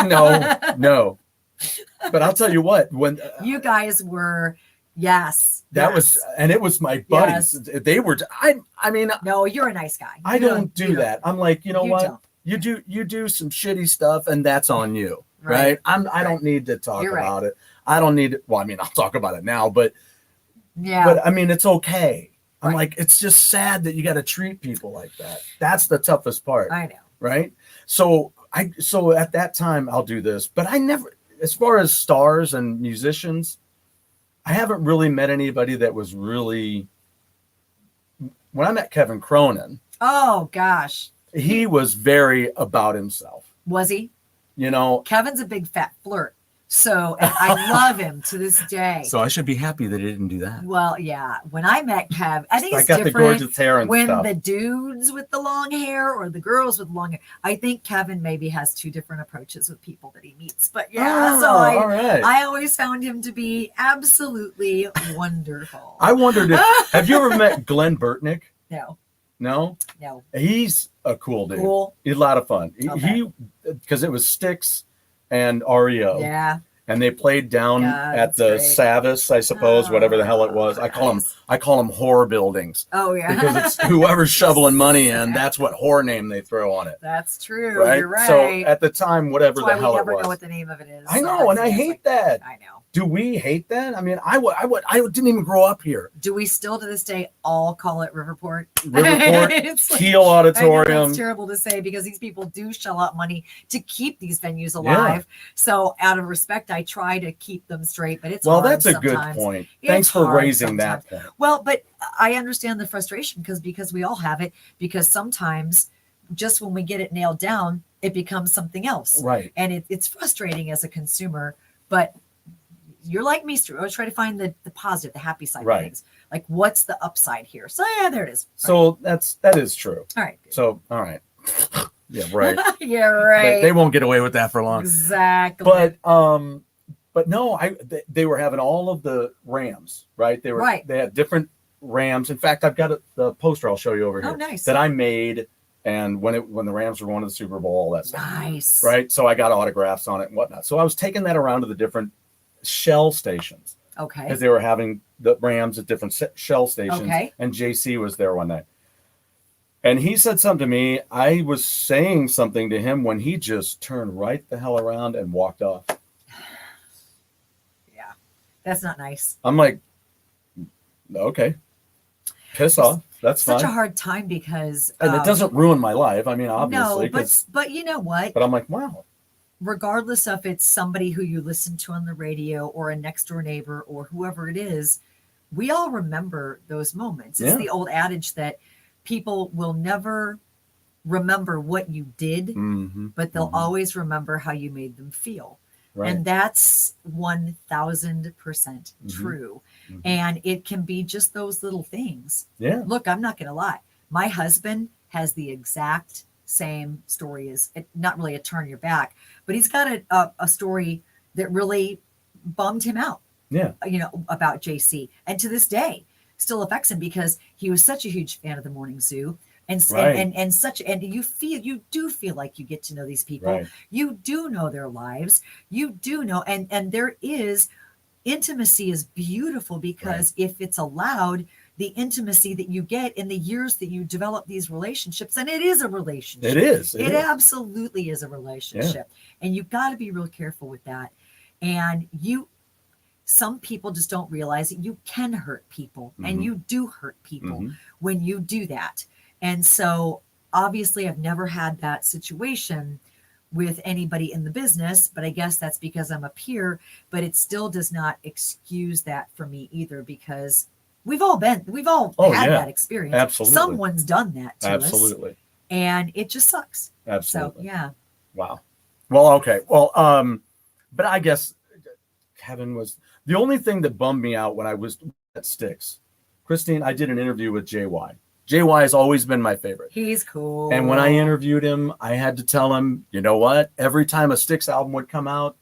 No. But I'll tell you what, when you guys were, it was my buddies. Yes. They were. I mean, no, you're a nice guy. I don't do that. I'm like, you know what? You do some shitty stuff, and that's on you, right? I don't need to talk about it. I don't need. Well, I mean, I'll talk about it now, but I mean, it's okay. I'm like, it's just sad that you got to treat people like that. That's the toughest part. I know. Right. So at that time I'll do this, but I never, as far as stars and musicians, I haven't really met anybody that was really, when I met Kevin Cronin. Oh gosh. He was very about himself. Was he? Kevin's a big fat flirt. So, and I love him to this day. So I should be happy that he didn't do that. Well, yeah. When I met Kev, I think it's got different the gorgeous hair and when stuff. the dudes with the long hair or the girls with long hair. I think Kevin maybe has 2 different approaches with people that he meets. But I always found him to be absolutely wonderful. I wondered have you ever met Glenn Burtnick? No. No? No. He's a cool dude. Cool. He's a lot of fun. Okay. Because it was Styx and REO. Yeah. And they played down at the Savis, I suppose, whatever the hell it was. I call them whore buildings. Oh yeah. Because it's whoever's shoveling money in, that's what whore name they throw on it. That's true. Right? You're right. So at the time, whatever the hell it was. We never know what the name of it is. I know, and I hate that. I know. Do we hate that? I mean, I didn't even grow up here. Do we still to this day all call it Riverport? Keel Auditorium. I know that's terrible to say because these people do shell out money to keep these venues alive. Yeah. So out of respect, I try to keep them straight, but it's hard that's a sometimes. Good point. Thanks for raising that point. Well, but I understand the frustration because we all have it, because sometimes just when we get it nailed down, it becomes something else. Right. And it's frustrating as a consumer, but you're like me, Stu. I always try to find the positive, the happy side of things. Like, what's the upside here? So yeah, there it is. So that is true. All right. So all right. Yeah, right. Yeah, right. They won't get away with that for long. Exactly. But no, they were having all of the Rams, right? They had different Rams. In fact, I've got the poster I'll show you over here. Oh, nice. That I made And when the Rams were going to the Super Bowl, all that stuff. Nice. Right. So I got autographs on it and whatnot. So I was taking that around to the different Shell stations. Okay. Because they were having the Rams at different Shell stations. Okay. And JC was there one night. And he said something to me. I was saying something to him when he just turned right the hell around and walked off. Yeah. That's not nice. I'm like, okay. Piss off. That's such fine. a hard time because and it doesn't ruin my life. I mean, obviously. No, but you know what? But I'm like, wow. Regardless if it's somebody who you listen to on the radio or a next door neighbor or whoever it is, we all remember those moments. It's the old adage that people will never remember what you did, but they'll always remember how you made them feel. Right. And that's 1000% true. And it can be just those little things. Yeah. Look, I'm not going to lie. My husband has the exact same story as, not really a turn your back, but he's got a story that really bummed him out. Yeah. You know, about JC. And to this day, still affects him because he was such a huge fan of the morning zoo. And you do feel like you get to know these people. Right. You do know their lives. You do know, and there is intimacy is beautiful because if it's allowed, the intimacy that you get in the years that you develop these relationships, and it is a relationship. It is. It absolutely is a relationship. Yeah. And you've got to be real careful with that. And some people just don't realize that you can hurt people and you do hurt people when you do that. And so obviously I've never had that situation with anybody in the business, but I guess that's because I'm a peer, but it still does not excuse that for me either, because we've all had that experience. Absolutely. Someone's done that to us. And it just sucks. Absolutely. So, yeah. Wow. Well, okay. Well, but I guess Kevin was the only thing that bummed me out when I was at Styx. Christine, I did an interview with JY. JY has always been my favorite. He's cool. And when I interviewed him, I had to tell him, you know what? Every time a Styx album would come out,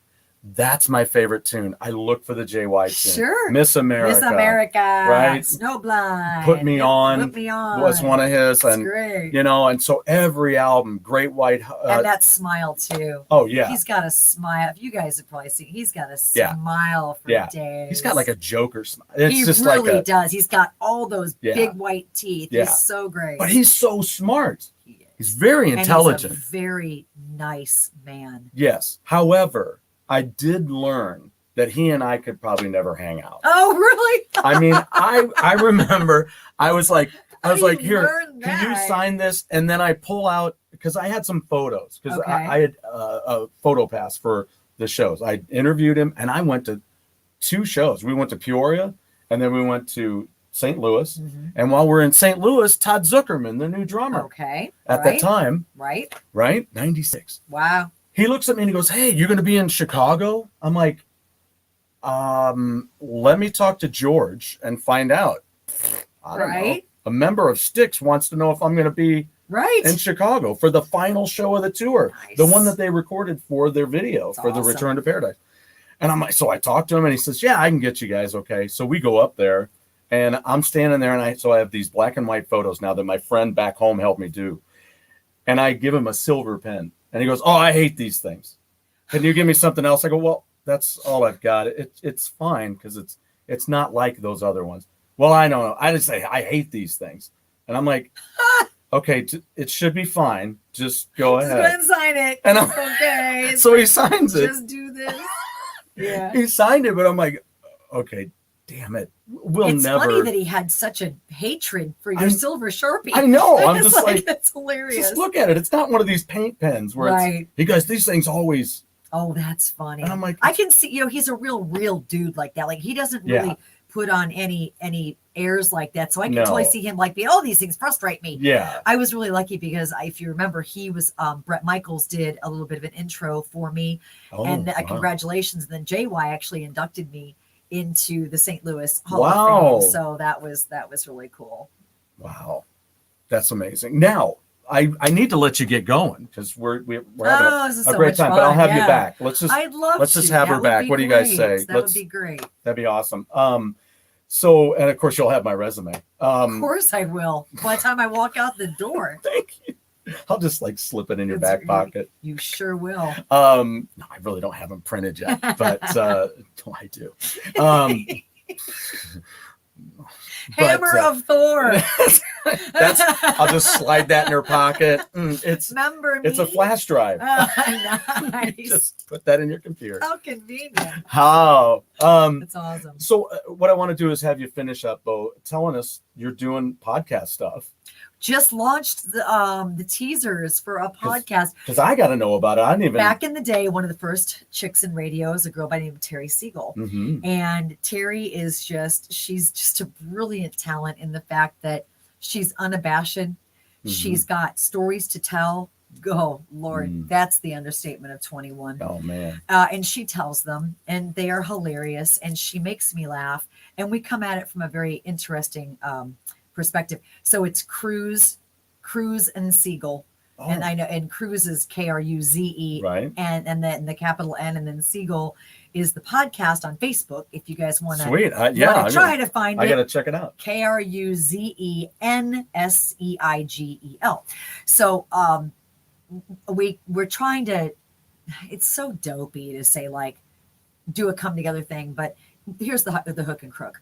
that's my favorite tune. I look for the JY tune. Sure. Miss America. Miss America. Right. Snowblind. Put Me On. Was one of his. That's great. You know, and so every album, Great White. And that smile too. Oh, yeah. He's got a smile. If you guys have probably seen, he's got a smile for days. He's got like a Joker smile. He just really does. He's got all those big white teeth. Yeah. He's so great. But he's so smart. He's very intelligent. He's a very nice man. Yes. However, I did learn that he and I could probably never hang out. Oh, really? I mean, I remember I was like, here, can you sign this? And then I pull out, because I had some photos, because I had a photo pass for the shows. I interviewed him and I went to 2 shows. We went to Peoria and then we went to St. Louis. And while we're in St. Louis, Todd Zuckerman, the new drummer. At that time. Right. 96. Wow. He looks at me and he goes, hey, you're going to be in Chicago? I'm like, let me talk to George and find out. I don't know. A member of Styx wants to know if I'm going to be in Chicago for the final show of the tour. Nice. The one that they recorded for their video for the Return to Paradise. And I'm like, so I talked to him and he says, yeah, I can get you guys. Okay. So we go up there and I'm standing there and I have these black and white photos now that my friend back home helped me do. And I give him a silver pen. And he goes, oh, I hate these things. Can you give me something else? I go, well, that's all I've got. It's fine because it's not like those other ones. Well, I don't know. I just say, I hate these things. And I'm like, okay, it should be fine. Just go ahead. Just go ahead and sign it. And okay. So he signs it. Just do this. Yeah. He signed it, but I'm like, okay, damn it. It's funny that he had such a hatred for your silver Sharpie. I know. I'm just like, that's hilarious. Just look at it. It's not one of these paint pens where it's, hey guys, these things always. Oh, that's funny. And I'm like, I can see, he's a real dude like that. Like he doesn't really put on any airs like that. So I can totally see him like, these things frustrate me. Yeah. I was really lucky because if you remember, he was, Brett Michaels did a little bit of an intro for me and congratulations. And then JY actually inducted me into the St. Louis Hall of Fame. So that was really cool. Wow. That's amazing. Now, I need to let you get going because we're having a great time, but I'll have you back. Let's just have her back. What do you guys say? That would be great. That'd be awesome. So, and of course you'll have my resume. Of course I will. By the time I walk out the door. Thank you. I'll just like slip it in your back pocket. You sure will. No, I really don't have them printed yet, but I do. Hammer of Thor. I'll just slide that in her pocket. It's a flash drive. Nice. Just put that in your computer. How convenient. How? That's awesome. So what I want to do is have you finish up, Bo, telling us you're doing podcast stuff. Just launched the teasers for a podcast. Because I got to know about it. I didn't even. Back in the day, one of the first chicks in radio is a girl by the name of Terry Siegel. Mm-hmm. And Terry is she's just a brilliant talent in the fact that she's unabashed. Mm-hmm. She's got stories to tell. Oh, Lord, that's the understatement of 21. Oh, man. And she tells them, and they are hilarious. And she makes me laugh. And we come at it from a very interesting perspective. So it's Kruze and Siegel. Oh. And I know, and Kruze is Kruze, right? And then the capital N, and then Siegel is the podcast on Facebook. If you guys want to, sweet, to find it, I gotta check it out. KRUZENSEIGEL. So we're trying to. It's so dopey to say like do a come together thing, but here's the hook and crook.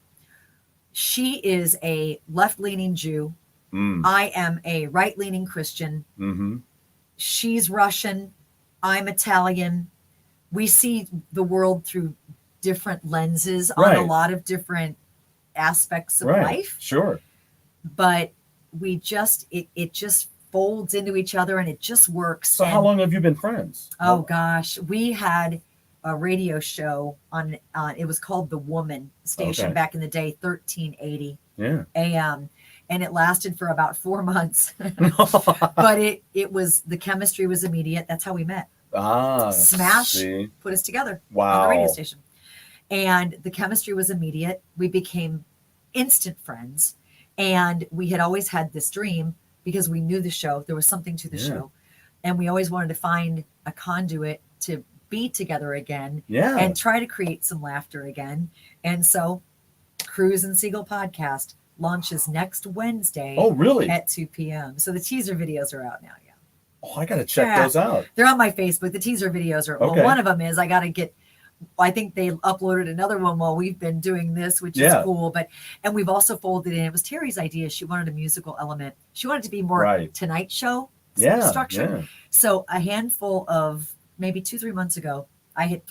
She is a left-leaning Jew. I am a right-leaning Christian. Mm-hmm. She's Russian. I'm Italian. We see the world through different lenses on a lot of different aspects of life. Sure. But we just, it just folds into each other and it just works. So how long have you been friends? Oh, gosh. We had a radio show on it was called The Woman station back in the day, 1380 AM, and it lasted for about 4 months. But it was, the chemistry was immediate. That's how we met. Smash put us together on the radio station, and the chemistry was immediate. We became instant friends, and we had always had this dream because we knew the show. There was something to the show, and we always wanted to find a conduit to be together again and try to create some laughter again. And so Kruze and Siegel podcast launches next Wednesday. Oh, really? At 2 p.m. So the teaser videos are out now. Yeah. Oh, I got to check those out. They're on my Facebook. The teaser videos are, well, one of them is, I think they uploaded another one while we've been doing this, which is cool. And we've also folded in, it was Terry's idea. She wanted a musical element. She wanted to be more Tonight Show structure. Yeah. So a handful of, maybe 3 months ago, I had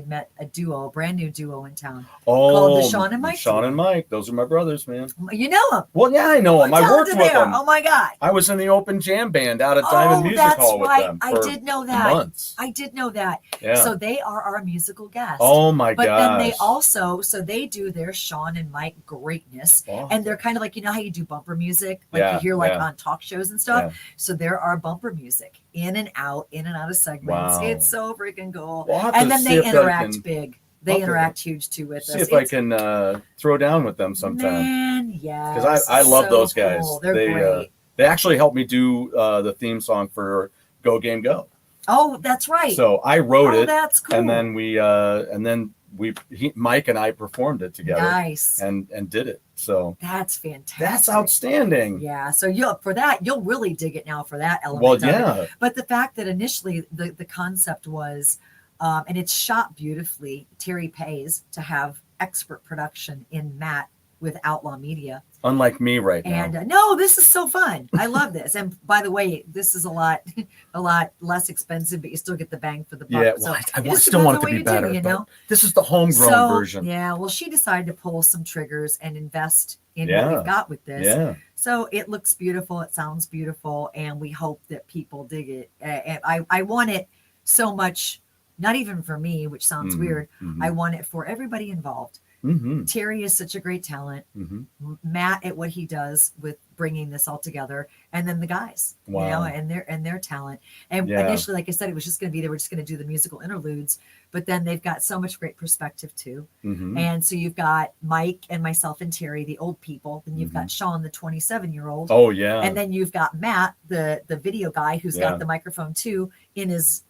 met a brand new duo in town called the Sean and Mike. Sean and Mike, those are my brothers, man. You know them? Well, yeah, I know them. I worked with them. Oh my God! I was in the open jam band out at Diamond Music Hall with them. I did know that. Months. I did know that. Yeah. So they are our musical guests. Oh my God! But then they also, they do their Sean and Mike greatness, and they're kind of like, you know how you do bumper music, like you hear on talk shows and stuff. Yeah. So there are bumper music in and out of segments. Wow. It's so freaking cool. Well, and then they interact big. They interact huge too with us. See if I can throw down with them sometime. Man, yeah. Because I love those guys. Cool. They're great. They actually helped me do the theme song for Go Game Go. Oh, that's right. So I wrote it. That's cool. And then Mike and I performed it together. Nice. And did it. So that's fantastic. That's outstanding. Yeah. So you'll really dig it now for that element. Well, yeah. But the fact that initially the concept was, and it's shot beautifully. Terry pays to have expert production in matte with Outlaw Media. Unlike me right now. And no, this is so fun. I love this. And by the way, this is a lot less expensive, but you still get the bang for the buck. Yeah, well, I still want it to be better. You know, this is the homegrown version. Yeah, well, she decided to pull some triggers and invest in what we've got with this. Yeah. So it looks beautiful. It sounds beautiful, and we hope that people dig it. And I want it so much, not even for me, which sounds weird. Mm-hmm. I want it for everybody involved. Mm-hmm. Terry is such a great talent. Mm-hmm. Matt at what he does with bringing this all together, and then the guys, you know, and their talent. And initially, like I said, it was just going to be, they were just going to do the musical interludes, but then they've got so much great perspective too. Mm-hmm. And so you've got Mike and myself and Terry, the old people. Then you've got Sean, the 27-year-old. Oh yeah. And then you've got Matt, the video guy, who's got the microphone too, in his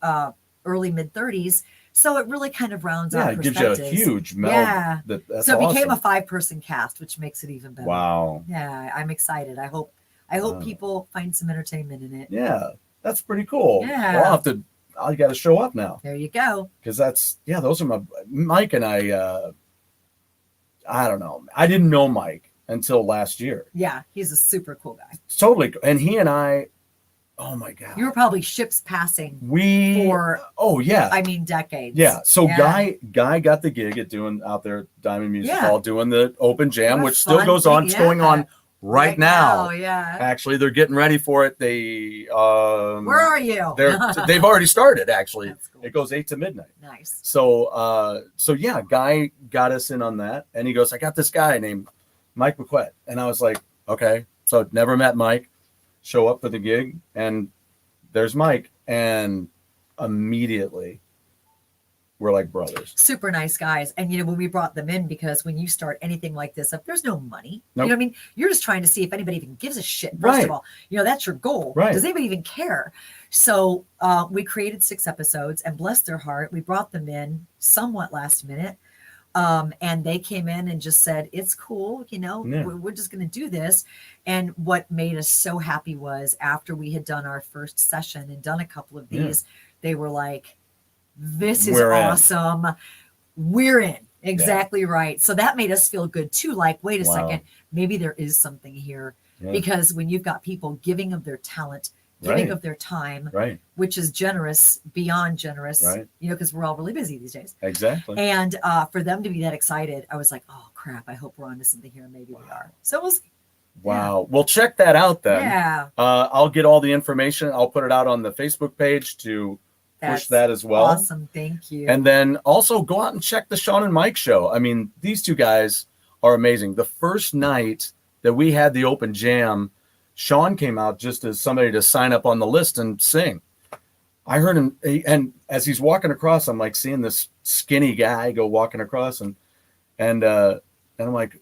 early mid 30s. So it really kind of rounds out perspectives. Yeah, it gives you a huge meld. Yeah. That's so it awesome. became a 5-person cast, which makes it even better. Wow. Yeah, I'm excited. I hope I hope people find some entertainment in it. Yeah, that's pretty cool. Yeah. Well, I got to show up now. There you go. Because those are Mike and I don't know. I didn't know Mike until last year. Yeah, he's a super cool guy. Totally. And he and I, oh my God. You were probably ships passing decades. Yeah. So Guy got the gig at doing out there at Diamond Music Hall, doing the open jam, which still goes on. It's going on right now. Yeah. Actually, they're getting ready for it. They where are you? They've already started, actually. That's cool. It goes 8 to midnight. Nice. So Guy got us in on that, and he goes, I got this guy named Mike McQuett. And I was like, okay. So never met Mike. Show up for the gig, and there's Mike, and immediately we're like brothers. Super nice guys. And when we brought them in, because when you start anything like this up, there's no money. Nope. You know what I mean? You're just trying to see if anybody even gives a shit. First of all, that's your goal. Right. Does anybody even care? So we created 6 episodes, and bless their heart, we brought them in somewhat last minute. And they came in and just said, it's cool. We're just going to do this. And what made us so happy was after we had done our first session and done a couple of these, they were like, this is awesome. We're in. Exactly right. So that made us feel good too. Like, wait a second, maybe there is something here, because when you've got people giving of their talent, giving of their time, which is generous, beyond generous, because we're all really busy these days. Exactly. And for them to be that excited, I was like, oh crap, I hope we're onto something here. Maybe we are. So we'll see. Wow. Yeah. Well, check that out then. Yeah. I'll get all the information. I'll put it out on the Facebook page to push that as well. Awesome. Thank you. And then also go out and check the Sean and Mike show. I mean, these two guys are amazing. The first night that we had the open jam, Sean came out just as somebody to sign up on the list and sing. I heard him, and as he's walking across, I'm like seeing this skinny guy go walking across, and I'm like,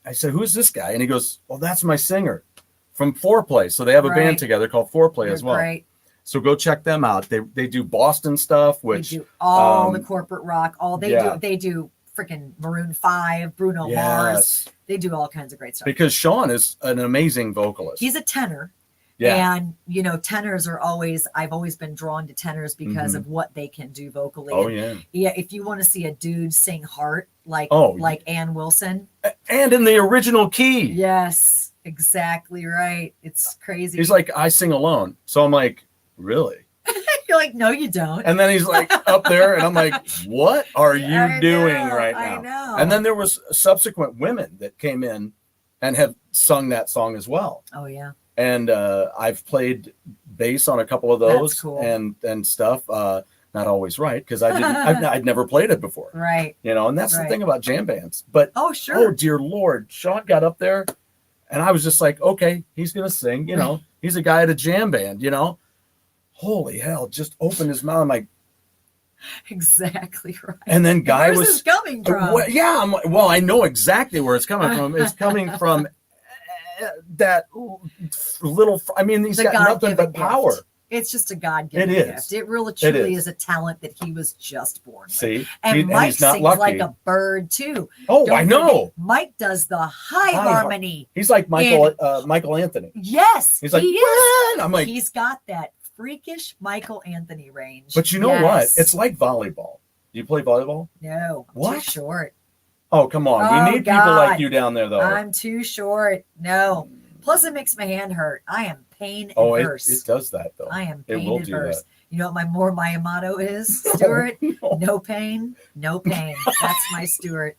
I said, who's this guy? And he goes, well, that's my singer from Foreplay. So they have a band together called Foreplay as well. Right. So go check them out. They do Boston stuff, which they do all the corporate rock. They do freaking Maroon 5, Bruno Mars. They do all kinds of great stuff. Because Sean is an amazing vocalist. He's a tenor. Yeah. And, tenors are I've always been drawn to tenors because of what they can do vocally. Oh, Yeah. If you want to see a dude sing Heart, like Ann Wilson. And in the original key. Yes, exactly right. It's crazy. He's like, I sing alone. So I'm like, really? You're like, no, you don't. And then he's like up there, and I'm like, what are you doing right now? I know. And then there was subsequent women that came in and have sung that song as well. Oh, yeah. And I've played bass on a couple of those. That's cool. and stuff. Not always right, because I'd never played it before. Right. And that's the thing about jam bands. But oh, sure. Oh, dear Lord. Sean got up there, and I was just like, okay, he's going to sing. He's a guy at a jam band, Holy hell, just opened his mouth. I'm like, exactly right. And then Guy Where's this coming from? I know exactly where it's coming from. It's coming from that little, he's got nothing but power. Gift. It's just a God-given gift. It really truly is a talent that he was just born with. See? And Mike sings like a bird too. Oh, I know. Mike does the high harmony. He's like Michael Anthony. Yes, he's like, he is. I'm like, he's got that freakish Michael Anthony range. But you know what? It's like volleyball. Do you play volleyball? No. What? Too short. Oh, come on. We need people like you down there, though. I'm too short. No. Plus, it makes my hand hurt. I am pain averse. It does that, though. I am pain averse. You know what my motto is, Stuart? No pain, no pain. That's my Stuart.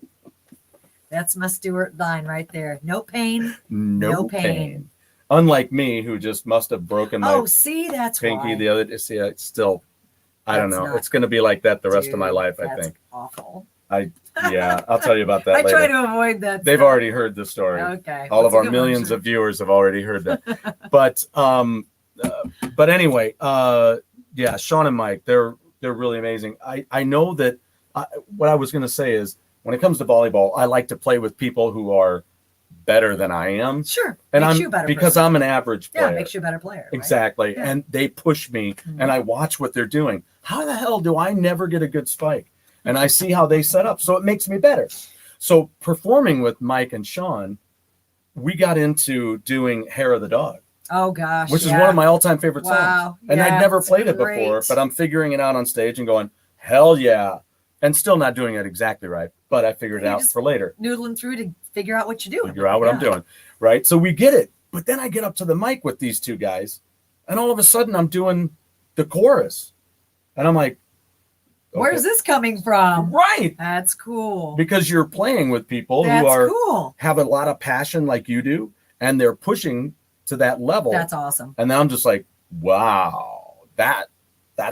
That's my Stuart line right there. No pain, no pain. Unlike me, who just must have broken my that's pinky why. the other day. See, it's still, I don't know. It's going to be like that the rest of my life, I think. Awful. I'll tell you about that later. I try to avoid that. They've already heard the story. Okay. All of our millions of viewers have already heard that. But anyway, Sean and Mike, they're really amazing. I know that what I was going to say is when it comes to volleyball, I like to play with people who are better than I am. Sure. And I'm an average player. Yeah, it makes you a better player. Right? Exactly. Yeah. And they push me and I watch what they're doing. How the hell do I never get a good spike? And I see how they set up. So it makes me better. So performing with Mike and Sean, we got into doing Hair of the Dog. Oh gosh, which is one of my all-time favorite wow. songs. And yeah, I'd never played it great. before, but I'm figuring it out on stage and going, hell yeah. And still not doing it exactly right, but I figured it out for later. Noodling through to figure out what you're doing. Figure out what I'm doing, right? So we get it. But then I get up to the mic with these two guys, and all of a sudden I'm doing the chorus. And I'm like, okay. Where's this coming from? Right. That's cool. Because you're playing with people who are have a lot of passion like you do, and they're pushing to that level. That's awesome. And then I'm just like, wow, that's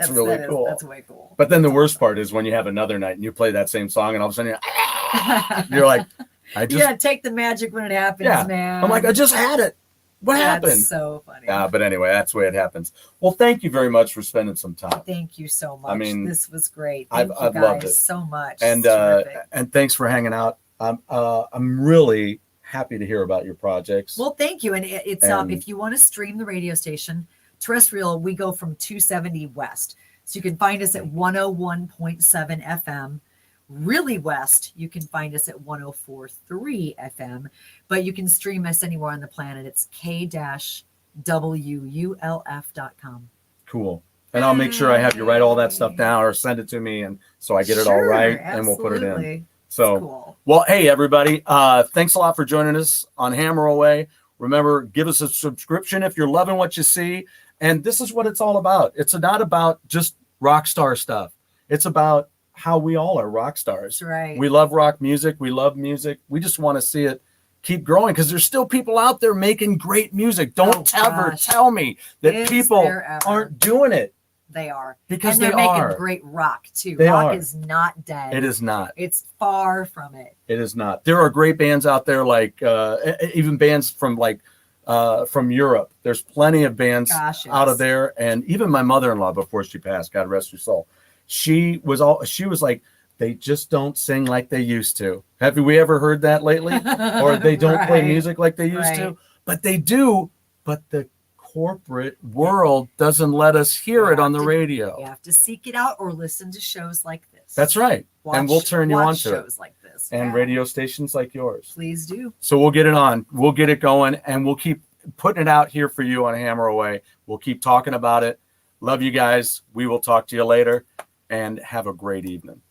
really cool. That's way cool. But then the worst part is when you have another night and you play that same song, and all of a sudden you're like, I just gotta take the magic when it happens, man. I'm like, I just had it. What happened? That's so funny. But anyway, that's the way it happens. Well, thank you very much for spending some time. Thank you so much. I mean, this was great. I've loved it so much. And thanks for hanging out. I'm really happy to hear about your projects. Well, thank you. And it's if you want to stream the radio station terrestrial, we go from 270 west, so you can find us at 101.7 FM. Really west, you can find us at 104.3 FM, but you can stream us anywhere on the planet. It's k-wulf.com. Cool. And I'll make sure I have you write all that stuff down or send it to me, and so I get it all right, and we'll put it in. So, cool. Well, hey everybody, thanks a lot for joining us on Hammer Away. Remember, give us a subscription if you're loving what you see. And this is what it's all about. It's not about just rock star stuff. It's about how we all are rock stars. That's right. We love rock music. We love music. We just want to see it keep growing, because there's still people out there making great music. Don't ever tell me that people aren't doing it. They are. Because they're making great rock too. Rock is not dead. It is not. It's far from it. It is not. There are great bands out there, like even bands from from Europe. There's plenty of bands out of there. And even my mother-in-law, before she passed, God rest her soul, she was like, they just don't sing like they used to. Have we ever heard that lately? Or they don't play music like they used to? But they do. But the corporate world doesn't let us hear it on the radio. You have to seek it out or listen to shows like this. That's right. And we'll turn you on to shows like this. And radio stations like yours. Please do. So we'll get it on. We'll get it going, and we'll keep putting it out here for you on Hammer Away. We'll keep talking about it. Love you guys. We will talk to you later, and have a great evening.